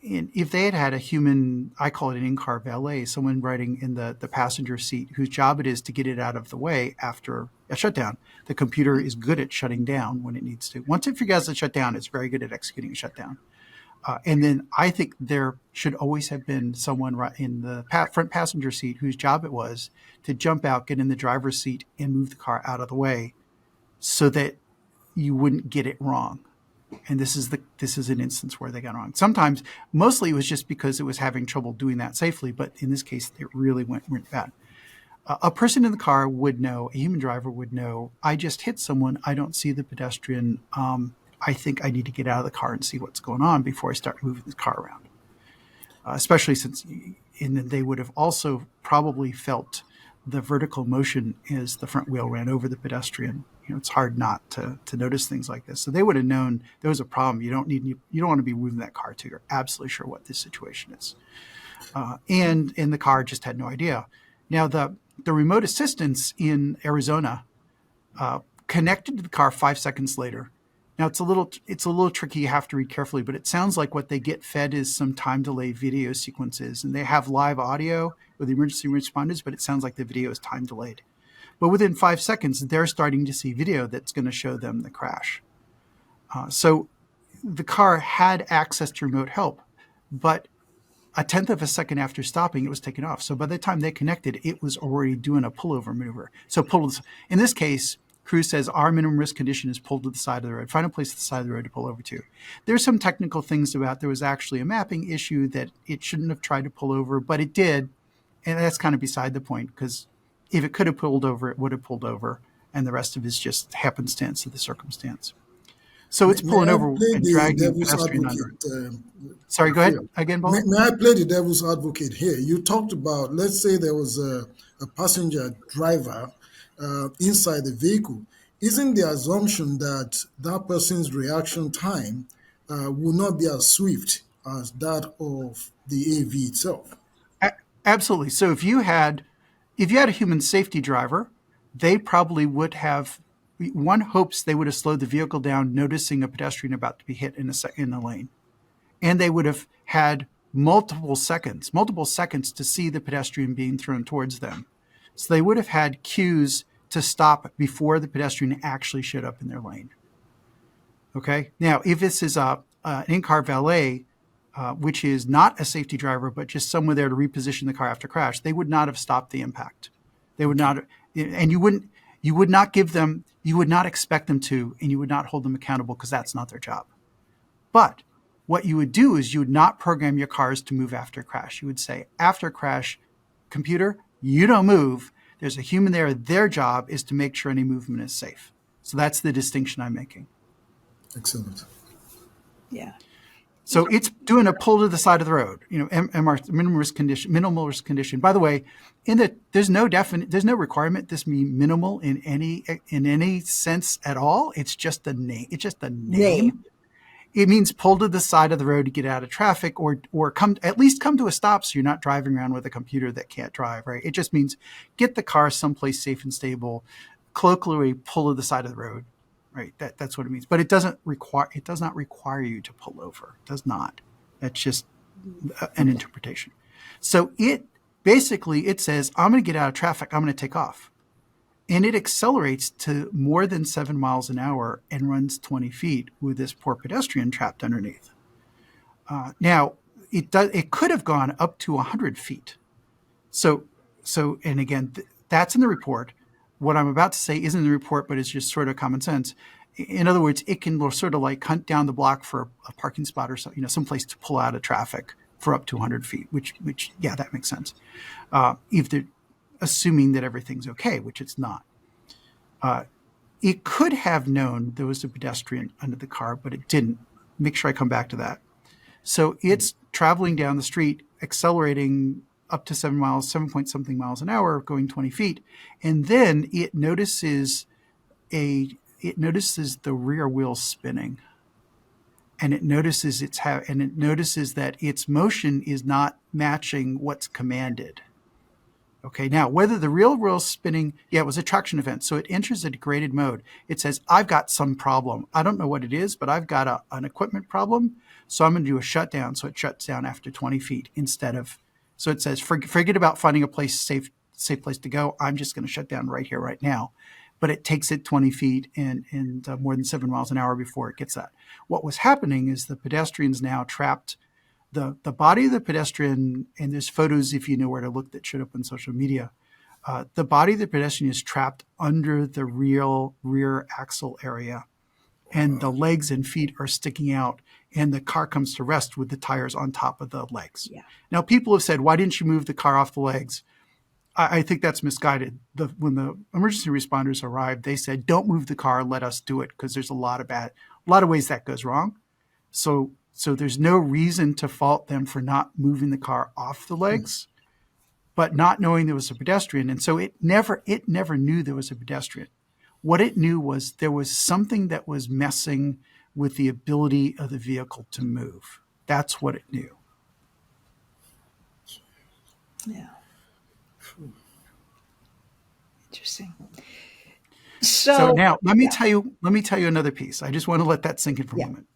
And if they had had a human, I call it an in-car valet, someone riding in the passenger seat whose job it is to get it out of the way after a shutdown, the computer is good at shutting down when it needs to. Once it figures out to shut down, it's very good at executing a shutdown. And then I think there should always have been someone in the front passenger seat whose job it was to jump out, get in the driver's seat, and move the car out of the way so that you wouldn't get it wrong. And this is an instance where they got it wrong. Sometimes, mostly it was just because it was having trouble doing that safely, but in this case, it really went bad. A person in the car would know, a human driver would know, I just hit someone, I don't see the pedestrian, I think I need to get out of the car and see what's going on before I start moving the car around. Especially since they would have also probably felt the vertical motion as the front wheel ran over the pedestrian. It's hard not to notice things like this. So they would have known there was a problem. You don't want to be moving that car till you're absolutely sure what this situation is. And the car just had no idea. Now, the remote assistance in Arizona connected to the car 5 seconds later. Now it's a little tricky. You have to read carefully, but it sounds like what they get fed is some time delay video sequences, and they have live audio with the emergency responders, but it sounds like the video is time delayed. But within 5 seconds, they're starting to see video that's going to show them the crash. So the car had access to remote help, but a tenth of a second after stopping, it was taken off. So by the time they connected, it was already doing a pullover maneuver. So in this case, Cruise says our minimum risk condition is pulled to the side of the road. Find a place at the side of the road to pull over to. There's some technical things about there was actually a mapping issue that it shouldn't have tried to pull over, but it did. And that's kind of beside the point, because if it could have pulled over, it would have pulled over. And the rest of it is just happenstance of the circumstance. So it's pulling over and dragging the pedestrian under. Sorry, go ahead again, Bob. May I play the devil's advocate here? You talked about, let's say there was a passenger driver inside the vehicle. Isn't the assumption that that person's reaction time will not be as swift as that of the AV itself? Absolutely. So if you had a human safety driver, they probably would have. One hopes they would have slowed the vehicle down, noticing a pedestrian about to be hit in the lane. And they would have had multiple seconds to see the pedestrian being thrown towards them. So they would have had cues to stop before the pedestrian actually showed up in their lane. Okay. Now, if this is an in-car valet, which is not a safety driver, but just someone there to reposition the car after crash, they would not have stopped the impact. They would not, and you would not expect them to, and you would not hold them accountable because that's not their job. But what you would do is you would not program your cars to move after crash. You would say, after crash, computer, you don't move. There's a human there. Their job is to make sure any movement is safe. So that's the distinction I'm making. Excellent. Yeah. So it's doing a pull to the side of the road, MR, minimal risk condition. By the way, there's no requirement this be minimal in any sense at all. It's just a name. It's just a name. It means pull to the side of the road to get out of traffic, or come to a stop so you're not driving around with a computer that can't drive, right? It just means get the car someplace safe and stable, colloquially pull to the side of the road. Right, that's what it means. But it does not require you to pull over. It does not. That's just an interpretation. So it says, I'm going to get out of traffic. I'm going to take off. And it accelerates to more than 7 miles an hour and runs 20 feet with this poor pedestrian trapped underneath. Now, it could have gone up to 100 feet. So, and again, that's in the report. What I'm about to say isn't in the report, but it's just sort of common sense. In other words, it can sort of like hunt down the block for a parking spot or so, someplace to pull out of traffic for up to 100 feet, which yeah, that makes sense. If they're assuming that everything's okay, which it's not. It could have known there was a pedestrian under the car, but it didn't. Make sure I come back to that. So it's traveling down the street, accelerating up to 7 point something miles an hour, going 20 feet. And then it notices the rear wheel spinning. And it notices that its motion is not matching what's commanded. Okay, now whether the rear wheel spinning, it was a traction event. So it enters a degraded mode. It says, I've got some problem. I don't know what it is, but I've got an equipment problem. So I'm going to do a shutdown. So it shuts down after 20 feet instead of. So it says, forget about finding a safe place to go. I'm just going to shut down right here, right now. But it takes it 20 feet and more than 7 miles an hour before it gets that. What was happening is the pedestrian's now trapped. The body of the pedestrian, and there's photos if you know where to look that showed up on social media. The body of the pedestrian is trapped under the rear axle area. And the legs and feet are sticking out, and the car comes to rest with the tires on top of the legs. Yeah. Now, people have said, why didn't you move the car off the legs? I think that's misguided. When the emergency responders arrived, they said, don't move the car, let us do it, because there's a lot of ways that goes wrong. So there's no reason to fault them for not moving the car off the legs, but not knowing there was a pedestrian. And so it never knew there was a pedestrian. What it knew was there was something that was messing with the ability of the vehicle to move. That's what it knew. Yeah. Interesting. So So, now let me yeah, tell you another piece. I just want to let that sink in for a yeah. moment.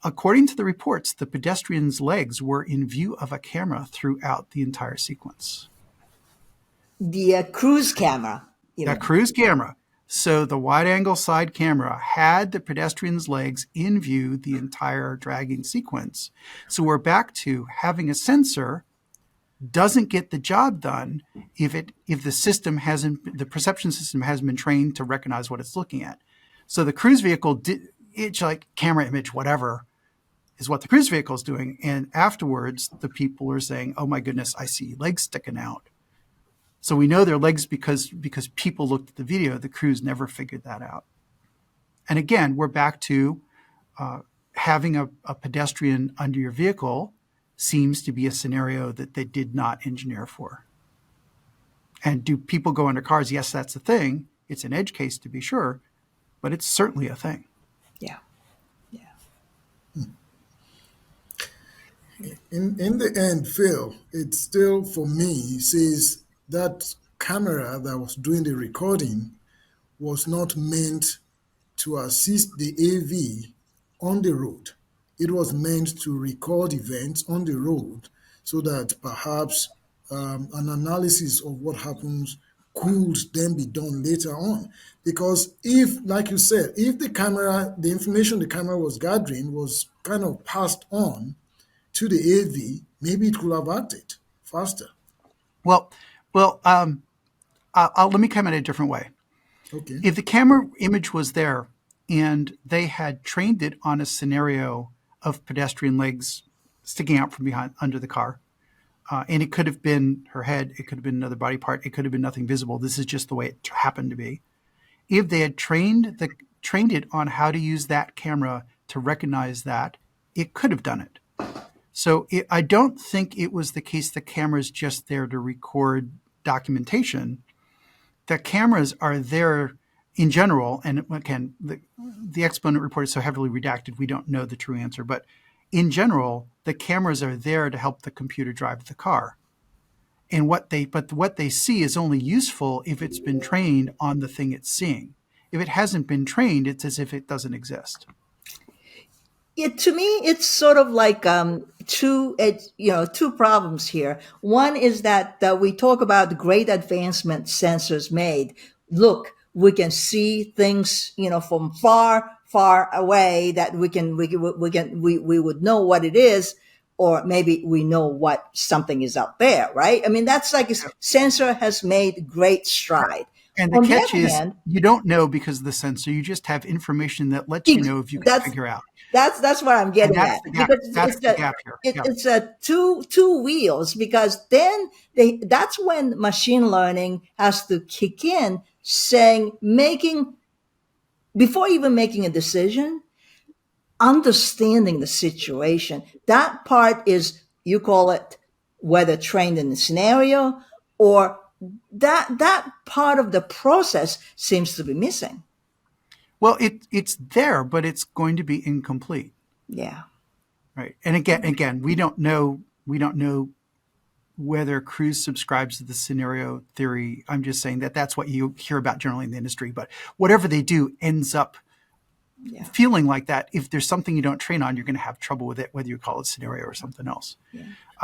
According to the reports, the pedestrian's legs were in view of a camera throughout the entire sequence. The cruise camera, you A mean? cruise camera. So the wide angle side camera had the pedestrian's legs in view the entire dragging sequence. So we're back to having a sensor doesn't get the job done if the perception system hasn't been trained to recognize what it's looking at. So the cruise vehicle it's like camera image, whatever, is what the cruise vehicle is doing. And afterwards, the people are saying, "Oh my goodness, I see legs sticking out." So we know they're legs because people looked at the video. The crews never figured that out. And again, we're back to having a pedestrian under your vehicle seems to be a scenario that they did not engineer for. And do people go under cars? Yes, that's a thing. It's an edge case to be sure, but it's certainly a thing. Yeah, yeah. In the end, Phil, it's still for me says that camera that was doing the recording was not meant to assist the AV on the road. It was meant to record events on the road so that perhaps an analysis of what happens could then be done later on. Because if, like you said, if the information the camera was gathering was kind of passed on to the AV, maybe it could have acted faster. Well, let me come at it a different way. Okay. If the camera image was there and they had trained it on a scenario of pedestrian legs sticking out from behind under the car, and it could have been her head, it could have been another body part, it could have been nothing visible. This is just the way it happened to be. If they had trained it on how to use that camera to recognize that, it could have done it. So I don't think it was the case the camera's just there to record documentation. The cameras are there in general, and again, the Exponent report is so heavily redacted, we don't know the true answer. But in general, the cameras are there to help the computer drive the car. And what they see is only useful if it's been trained on the thing it's seeing. If it hasn't been trained, it's as if it doesn't exist. To me, it's sort of like two problems here. One is that we talk about the great advancement sensors made. Look, we can see things, from far away that we would know what it is, or maybe we know what something is out there, right? I mean, that's like a sensor has made great stride. And the On the catch other is hand, you don't know because of the sensor. You just have information that lets you know if you can that's figure out. that's what I'm And getting that's at, the gap. because That's the gap here. Yeah. it's a two wheels, because then that's when machine learning has to kick in, before even making a decision, understanding the situation. That part is, you call it, whether trained in the scenario, or that part of the process seems to be missing. Well, it's there, but it's going to be incomplete. Yeah. Right. And again, we don't know whether Cruise subscribes to the scenario theory. I'm just saying that that's what you hear about generally in the industry. But whatever they do ends up feeling like that. If there's something you don't train on, you're going to have trouble with it, whether you call it scenario or something else. Yeah.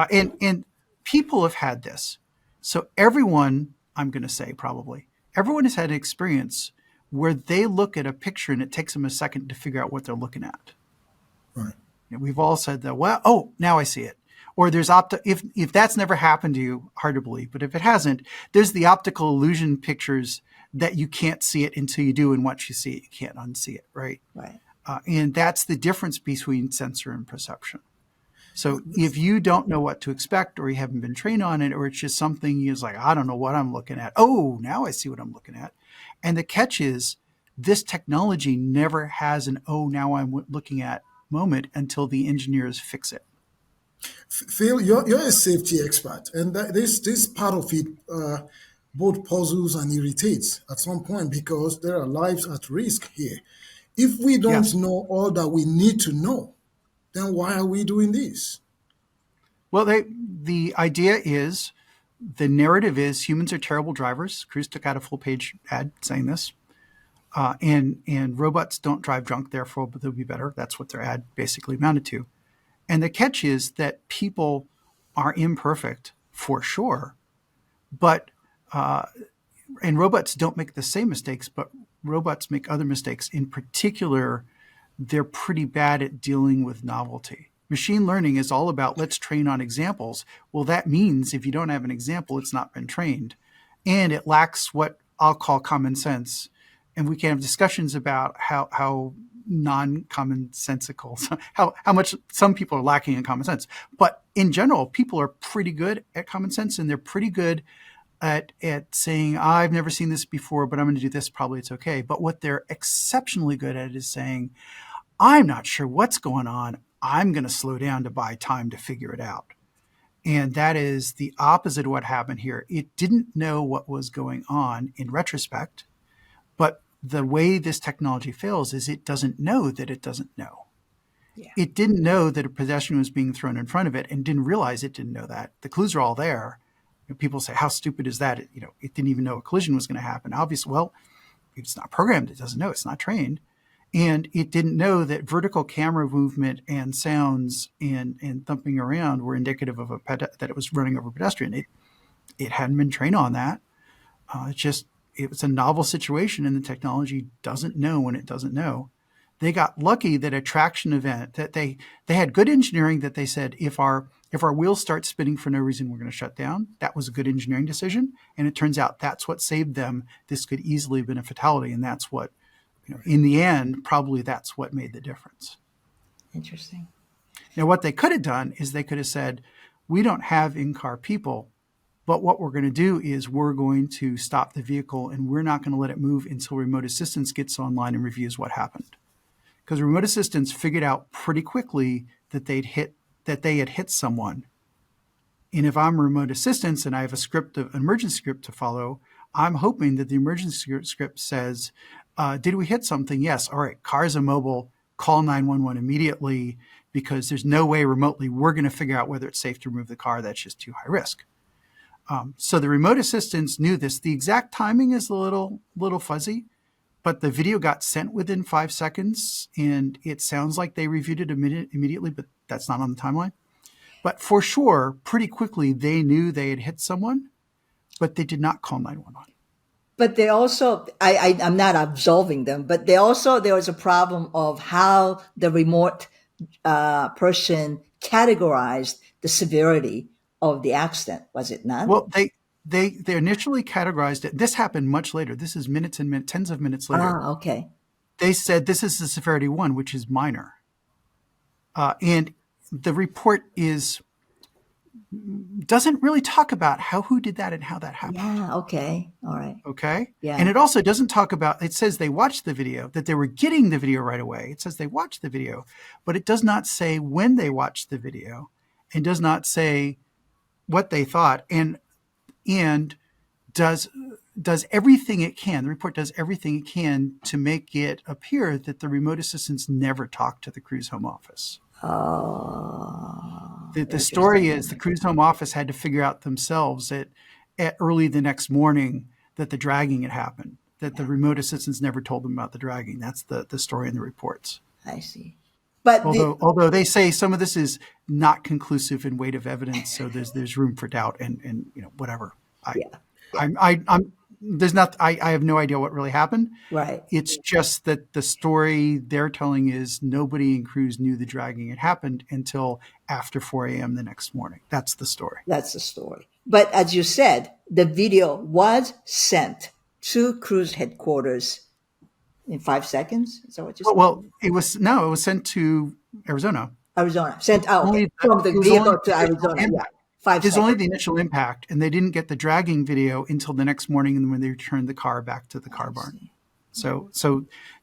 And people have had this. So everyone, I'm going to say probably, everyone has had an experience where they look at a picture and it takes them a second to figure out what they're looking at. Right. We've all said that, well, now I see it. Or there's if that's never happened to you, hard to believe. But if it hasn't, there's the optical illusion pictures that you can't see it until you do. And once you see it, you can't unsee it, right? Right. And that's the difference between sensor and perception. So if you don't know what to expect, or you haven't been trained on it, or it's just something you're like, I don't know what I'm looking at. Oh, now I see what I'm looking at. And the catch is, this technology never has an, oh, now I'm looking at moment until the engineers fix it. Phil, you're a safety expert, and this part of it both puzzles and irritates at some point, because there are lives at risk here. If we don't know all that we need to know, then why are we doing this? Well, the idea is the narrative is humans are terrible drivers. Cruise took out a full-page ad saying this. And robots don't drive drunk, therefore they'll be better. That's what their ad basically amounted to. And the catch is that people are imperfect for sure, but and robots don't make the same mistakes, but robots make other mistakes. In particular, they're pretty bad at dealing with novelty. Machine learning is all about let's train on examples. Well, that means if you don't have an example, it's not been trained. And it lacks what I'll call common sense. And we can have discussions about how non-commonsensical, how much some people are lacking in common sense. But in general, people are pretty good at common sense, and they're pretty good at saying, I've never seen this before, but I'm going to do this. Probably it's okay. But what they're exceptionally good at is saying, I'm not sure what's going on. I'm going to slow down to buy time to figure it out. And that is the opposite of what happened here. It didn't know what was going on in retrospect, but the way this technology fails is it doesn't know that it doesn't know. Yeah. It didn't know that a pedestrian was being thrown in front of it and didn't realize it didn't know that. The clues are all there. People say, how stupid is that? It didn't even know a collision was going to happen. Obviously, well, it's not programmed. It doesn't know. It's not trained. And it didn't know that vertical camera movement and sounds and thumping around were indicative of that it was running over a pedestrian. It hadn't been trained on that. It was a novel situation, and the technology doesn't know when it doesn't know. They got lucky that a traction event, that they had good engineering, that they said, if our wheels start spinning for no reason, we're going to shut down. That was a good engineering decision. And it turns out that's what saved them. This could easily have been a fatality. And that's what, in the end, probably that's what made the difference. Interesting. Now, what they could have done is they could have said, we don't have in-car people, but what we're going to do is we're going to stop the vehicle and we're not going to let it move until remote assistance gets online and reviews what happened. Because remote assistance figured out pretty quickly that they had hit someone. And if I'm remote assistance and I have an emergency script to follow, I'm hoping that the emergency script says, did we hit something? Yes. All right. Car's immobile. Call 911 immediately, because there's no way remotely we're going to figure out whether it's safe to remove the car. That's just too high risk. So the remote assistants knew this. The exact timing is a little fuzzy, but the video got sent within 5 seconds, and it sounds like they reviewed it immediately, but that's not on the timeline. But for sure, pretty quickly, they knew they had hit someone, but they did not call 911. But they also, I'm not absolving them, but there was a problem of how the remote person categorized the severity of the accident, was it not? Well, they initially categorized it. This happened much later. This is tens of minutes later. Okay. They said this is the severity 1, which is minor. And the report doesn't really talk about who did that and how that happened. Yeah, okay. All right. Okay? Yeah. And it also doesn't talk about, it says they watched the video, that they were getting the video right away. It says they watched the video, but it does not say when they watched the video, and does not say what they thought, and does everything it can. The report does everything it can to make it appear that the remote assistants never talked to the Cruise Home Office. Oh. The story is the Cruise Home Office had to figure out themselves at early the next morning that the dragging had happened, that the remote assistants never told them about the dragging. That's the story in the reports. I see. But although they say some of this is not conclusive in weight of evidence, so there's room for doubt and whatever. I have no idea what really happened. Right. It's just that the story they're telling is nobody in Cruise knew the dragging had happened until after 4 a.m. the next morning. That's the story. That's the story. But as you said, the video was sent to Cruise headquarters in 5 seconds. Is that what you said? Well, it was sent to Arizona. Sent out from the vehicle to Arizona. Yeah. 5 seconds. It's only the initial impact, and they didn't get the dragging video until the next morning, and when they returned the car back to the car barn. So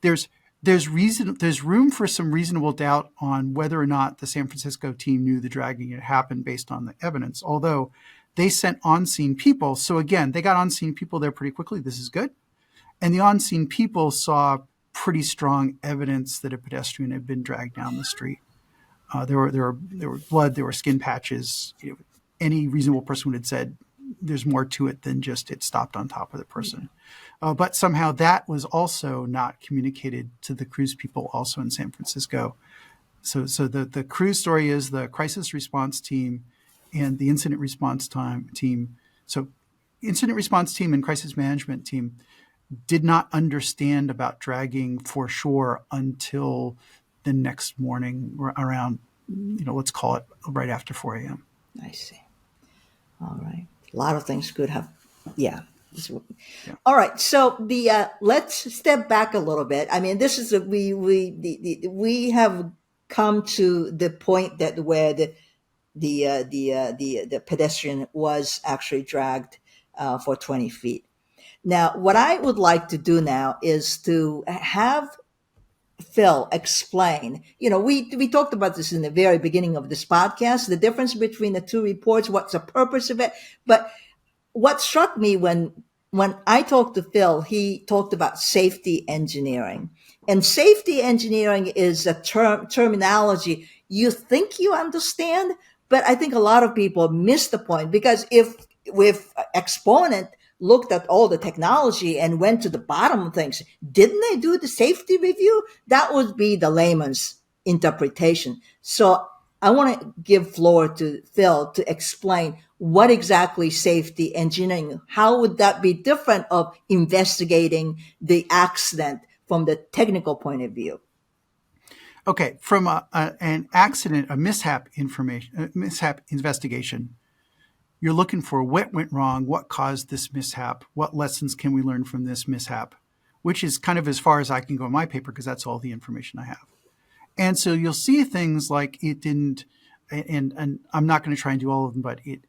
there's room for some reasonable doubt on whether or not the San Francisco team knew the dragging had happened based on the evidence. Although they sent on-scene people, so again, they got on-scene people there pretty quickly. This is good, and the on-scene people saw pretty strong evidence that a pedestrian had been dragged down the street. There were blood, there were skin patches. Any reasonable person would have said there's more to it than just it stopped on top of the person. But somehow that was also not communicated to the cruise people also in San Francisco. So the cruise story is the crisis response team and the incident response team. So incident response team and crisis management team did not understand about dragging for shore until the next morning around, let's call it right after 4 a.m. I see. All right. A lot of things could have, yeah. Yeah. All right. So let's step back a little bit. I mean, this is we have come to the point that where the pedestrian was actually dragged for 20 feet. Now, what I would like to do now is to have Phil explain. We talked about this in the very beginning of this podcast, the difference between the two reports, what's the purpose of it. But what struck me when I talked to Phil, he talked about safety engineering. And safety engineering is a terminology you think you understand, but I think a lot of people miss the point, because if Exponent looked at all the technology and went to the bottom of things, didn't they do the safety review? That would be the layman's interpretation. So I want to give floor to Phil to explain what exactly safety engineering, how would that be different of investigating the accident from the technical point of view? Okay, from an accident, a mishap investigation, you're looking for what went wrong, what caused this mishap, what lessons can we learn from this mishap, which is kind of as far as I can go in my paper because that's all the information I have. And so you'll see things like it didn't, and I'm not going to try and do all of them, but it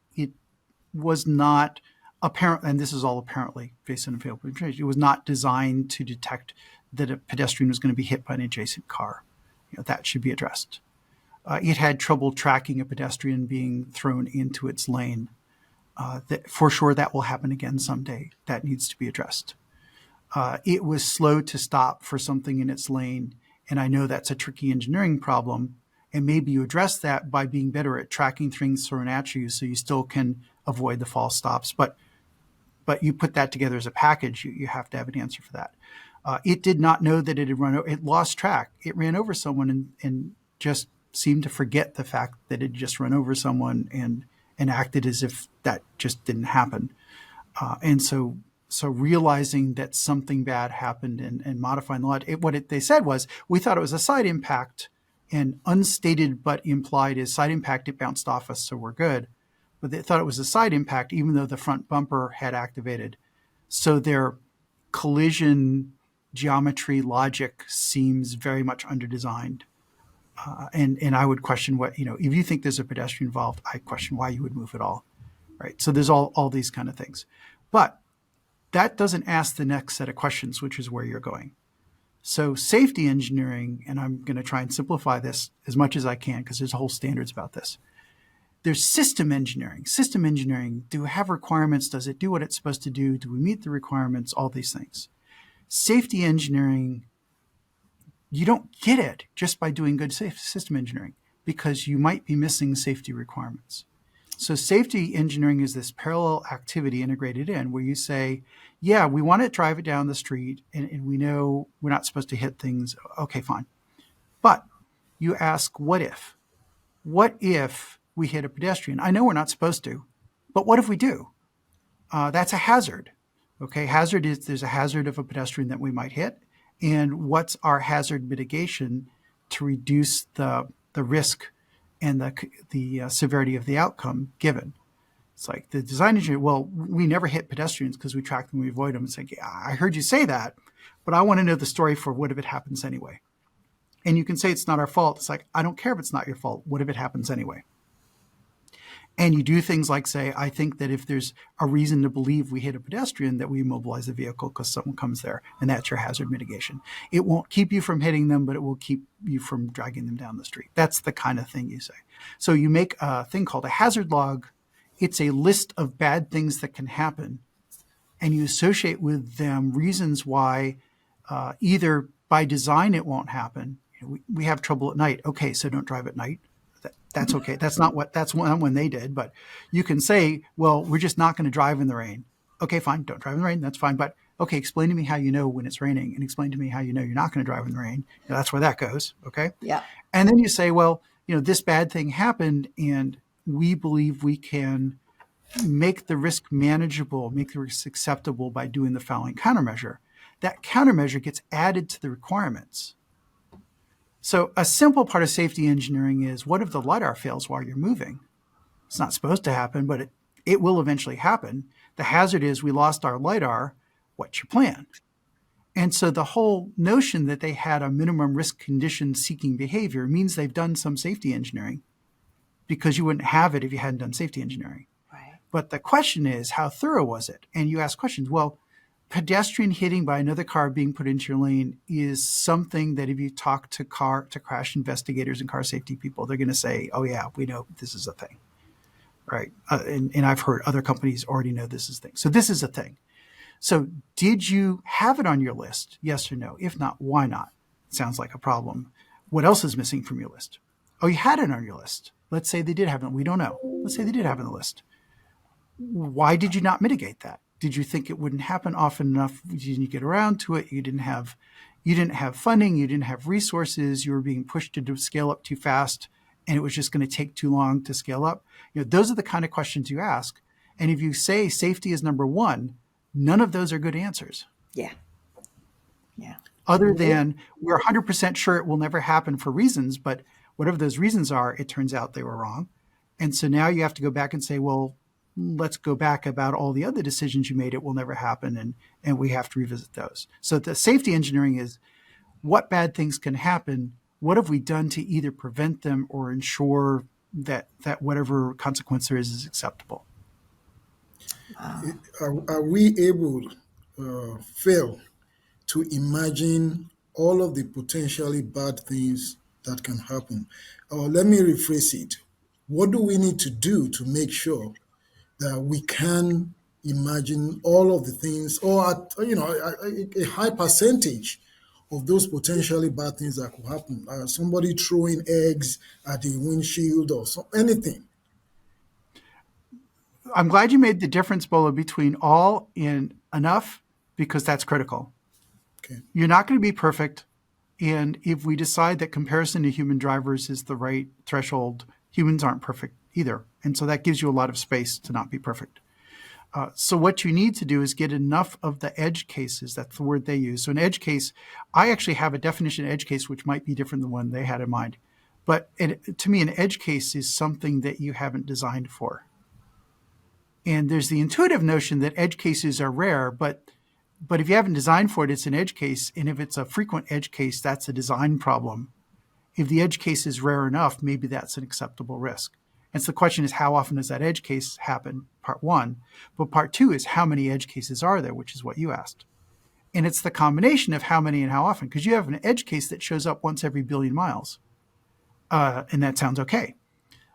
was not apparent, and this is all apparently based on available information, it was not designed to detect that a pedestrian was going to be hit by an adjacent car. That should be addressed. It had trouble tracking a pedestrian being thrown into its lane. For sure, that will happen again someday. That needs to be addressed. It was slow to stop for something in its lane, and I know that's a tricky engineering problem. And maybe you address that by being better at tracking things thrown at you, so you still can avoid the false stops. But you put that together as a package. You have to have an answer for that. It did not know that it had it lost track. It ran over someone and just seemed to forget the fact that it just run over someone and acted as if that just didn't happen. And so realizing that something bad happened and modifying the law, they said was, we thought it was a side impact, and unstated but implied is side impact, it bounced off us, so we're good. But they thought it was a side impact even though the front bumper had activated. So their collision geometry logic seems very much underdesigned. And I would question if you think there's a pedestrian involved, I question why you would move at all, right? So there's all these kind of things. But that doesn't ask the next set of questions, which is where you're going. So safety engineering, and I'm going to try and simplify this as much as I can because there's whole standards about this. There's system engineering. System engineering, do it have requirements? Does it do what it's supposed to do? Do we meet the requirements? All these things. Safety engineering, you don't get it just by doing good system engineering because you might be missing safety requirements. So safety engineering is this parallel activity integrated in where you say, yeah, we want to drive it down the street and we know we're not supposed to hit things. Okay, fine. But you ask, what if? What if we hit a pedestrian? I know we're not supposed to, but what if we do? That's a hazard. Okay, hazard is there's a hazard of a pedestrian that we might hit. And what's our hazard mitigation to reduce the risk and the severity of the outcome given? It's like the design engineer, well, we never hit pedestrians because we track them, we avoid them. It's like, yeah, I heard you say that, but I want to know the story for what if it happens anyway. And you can say it's not our fault. It's like, I don't care if it's not your fault. What if it happens anyway? And you do things like say, I think that if there's a reason to believe we hit a pedestrian, that we immobilize the vehicle because someone comes there, and that's your hazard mitigation. It won't keep you from hitting them, but it will keep you from dragging them down the street. That's the kind of thing you say. So you make a thing called a hazard log. It's a list of bad things that can happen, and you associate with them reasons why either by design it won't happen. We have trouble at night. Okay, so don't drive at night. That's okay. That's not when they did, but you can say, well, we're just not going to drive in the rain. Okay, fine. Don't drive in the rain. That's fine. But okay, explain to me how you know when it's raining and explain to me how you know you're not going to drive in the rain. Now, that's where that goes. Okay. Yeah. And then you say, well, this bad thing happened and we believe we can make the risk manageable, make the risk acceptable by doing the following countermeasure. That countermeasure gets added to the requirements. So a simple part of safety engineering is, what if the LiDAR fails while you're moving? It's not supposed to happen, but it will eventually happen. The hazard is we lost our LiDAR. What's your plan? And so the whole notion that they had a minimum risk condition seeking behavior means they've done some safety engineering, because you wouldn't have it if you hadn't done safety engineering. Right. But the question is, how thorough was it? And you ask questions. Well, pedestrian hitting by another car being put into your lane is something that if you talk to crash investigators and car safety people, they're going to say, oh yeah, we know this is a thing, right? And I've heard other companies already know this is a thing. So this is a thing. So did you have it on your list? Yes or no? If not, why not? Sounds like a problem. What else is missing from your list? Oh, you had it on your list. Let's say they did have it. We don't know. Let's say they did have it on the list. Why did you not mitigate that? Did you think it wouldn't happen often enough? Didn't you get around to it? You didn't have funding. You didn't have resources. You were being pushed to scale up too fast, and it was just going to take too long to scale up. Those are the kind of questions you ask. And if you say safety is number one, none of those are good answers. Yeah. Yeah. Other than we're 100% sure it will never happen for reasons, but whatever those reasons are, it turns out they were wrong. And so now you have to go back and say, well, let's go back about all the other decisions you made. It will never happen. And we have to revisit those. So the safety engineering is, what bad things can happen? What have we done to either prevent them or ensure that whatever consequence there is acceptable? Are we able, Phil, to imagine all of the potentially bad things that can happen? Or let me rephrase it. What do we need to do to make sure that we can imagine all of the things, or a high percentage of those potentially bad things that could happen? Somebody throwing eggs at the windshield or anything. I'm glad you made the difference, Bolo, between all and enough, because that's critical. Okay. You're not going to be perfect. And if we decide that comparison to human drivers is the right threshold, humans aren't perfect either. And so that gives you a lot of space to not be perfect. So what you need to do is get enough of the edge cases. That's the word they use. So an edge case, I actually have a definition of edge case, which might be different than the one they had in mind. But to me, an edge case is something that you haven't designed for. And there's the intuitive notion that edge cases are rare, but if you haven't designed for it, it's an edge case. And if it's a frequent edge case, that's a design problem. If the edge case is rare enough, maybe that's an acceptable risk. And so the question is, how often does that edge case happen? Part one. But part two is, how many edge cases are there, which is what you asked. And it's the combination of how many and how often, because you have an edge case that shows up once every billion miles. And that sounds okay.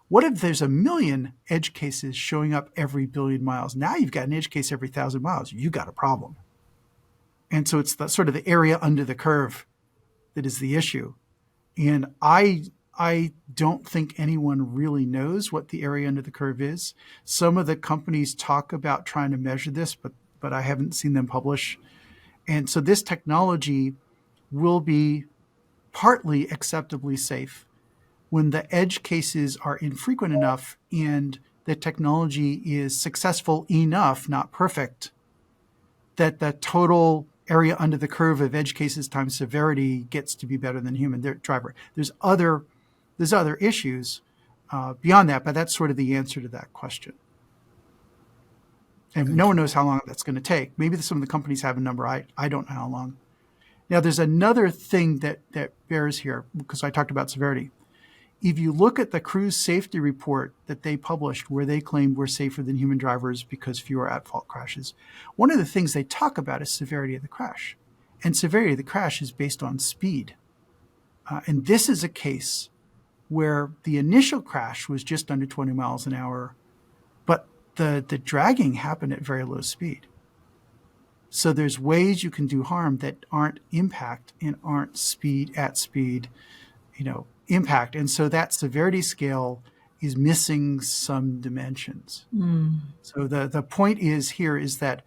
What if there's 1 million edge cases showing up every billion miles? Now you've got an edge case every 1,000 miles. You got a problem. And so it's the sort of the area under the curve that is the issue. And I don't think anyone really knows what the area under the curve is. Some of the companies talk about trying to measure this, but I haven't seen them publish. And so this technology will be partly acceptably safe when the edge cases are infrequent enough and the technology is successful enough, not perfect, that the total area under the curve of edge cases times severity gets to be better than human driver. There's other issues beyond that, but that's sort of the answer to that question. And no one knows how long that's going to take. Maybe some of the companies have a number. I don't know how long. Now, there's another thing that bears here, because I talked about severity. If you look at the Cruise Safety Report that they published, where they claimed we're safer than human drivers because fewer at-fault crashes, one of the things they talk about is severity of the crash. And severity of the crash is based on speed. And this is a case where the initial crash was just under 20 miles an hour, but the dragging happened at very low speed. So there's ways you can do harm that aren't impact and aren't speed, impact. And so that severity scale is missing some dimensions. So the point here is that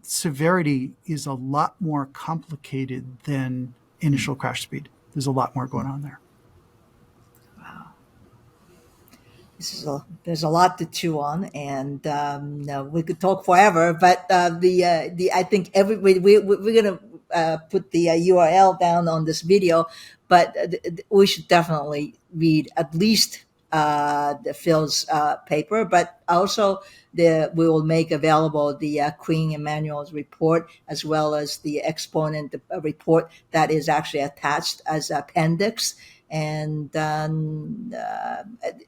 severity is a lot more complicated than initial crash speed. There's a lot more going on there. There's a lot to chew on, and no, we could talk forever. But I think we're gonna put the URL down on this video, but we should definitely read at least the Phil's paper, but also we will make available the Quinn Emanuel's report, as well as the Exponent report that is actually attached as appendix. And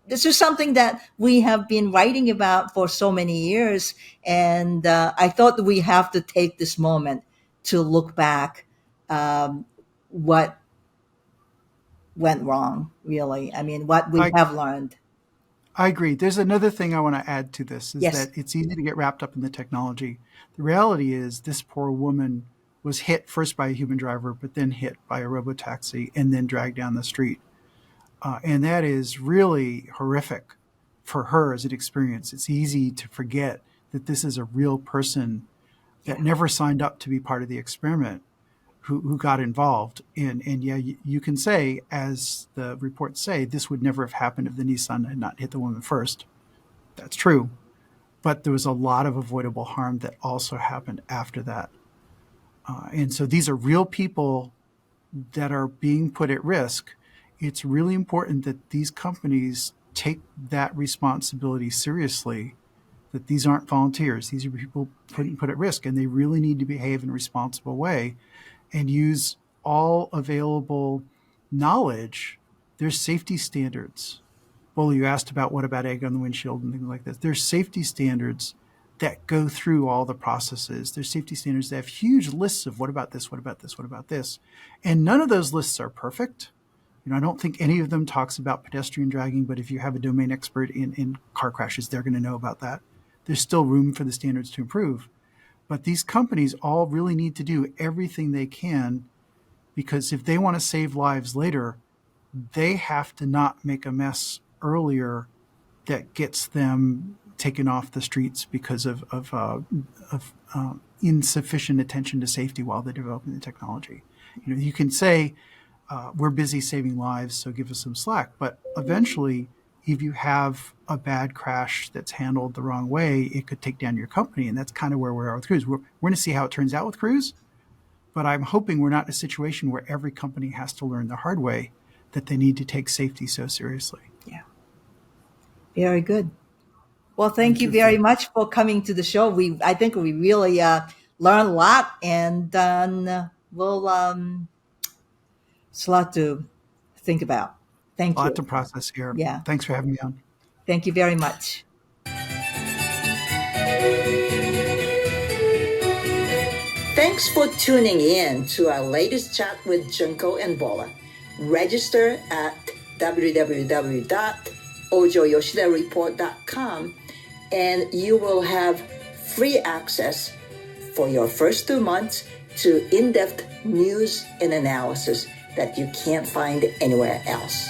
this is something that we have been writing about for so many years. And I thought we have to take this moment to look back what went wrong, really. I mean, what we have learned. I agree. There's another thing I want to add to this, is that it's easy to get wrapped up in the technology. The reality is this poor woman was hit first by a human driver, but then hit by a robotaxi and then dragged down the street. And that is really horrific for her as an experience. It's easy to forget that this is a real person that never signed up to be part of the experiment who got involved. And you can say, as the reports say, this would never have happened if the Nissan had not hit the woman first. That's true. But there was a lot of avoidable harm that also happened after that. And so these are real people that are being put at risk. It's really important that these companies take that responsibility seriously, that these aren't volunteers. These are people put at risk, and they really need to behave in a responsible way and use all available knowledge. There's safety standards. Well, you asked about what about egg on the windshield and things like this. There's safety standards that go through all the processes. There's safety standards that have huge lists of what about this, what about this, what about this. And none of those lists are perfect. I don't think any of them talks about pedestrian dragging, but if you have a domain expert in car crashes, they're going to know about that. There's still room for the standards to improve. But these companies all really need to do everything they can, because if they want to save lives later, they have to not make a mess earlier that gets them taken off the streets because of insufficient attention to safety while they're developing the technology. You can say, we're busy saving lives, so give us some slack. But eventually, if you have a bad crash that's handled the wrong way, it could take down your company. And that's kind of where we are with Cruise. We're going to see how it turns out with Cruise. But I'm hoping we're not in a situation where every company has to learn the hard way that they need to take safety so seriously. Yeah. Very good. Well, thank you very much for coming to the show. I think we really learned a lot, and it's a lot to think about. Thank you. A lot to process here. Yeah. Thanks for having me on. Thank you very much. Thanks for tuning in to our latest chat with Junko and Bola. Register at www.Ojo-Yoshida-Report.com and you will have free access for your first 2 months to in-depth news and analysis that you can't find anywhere else.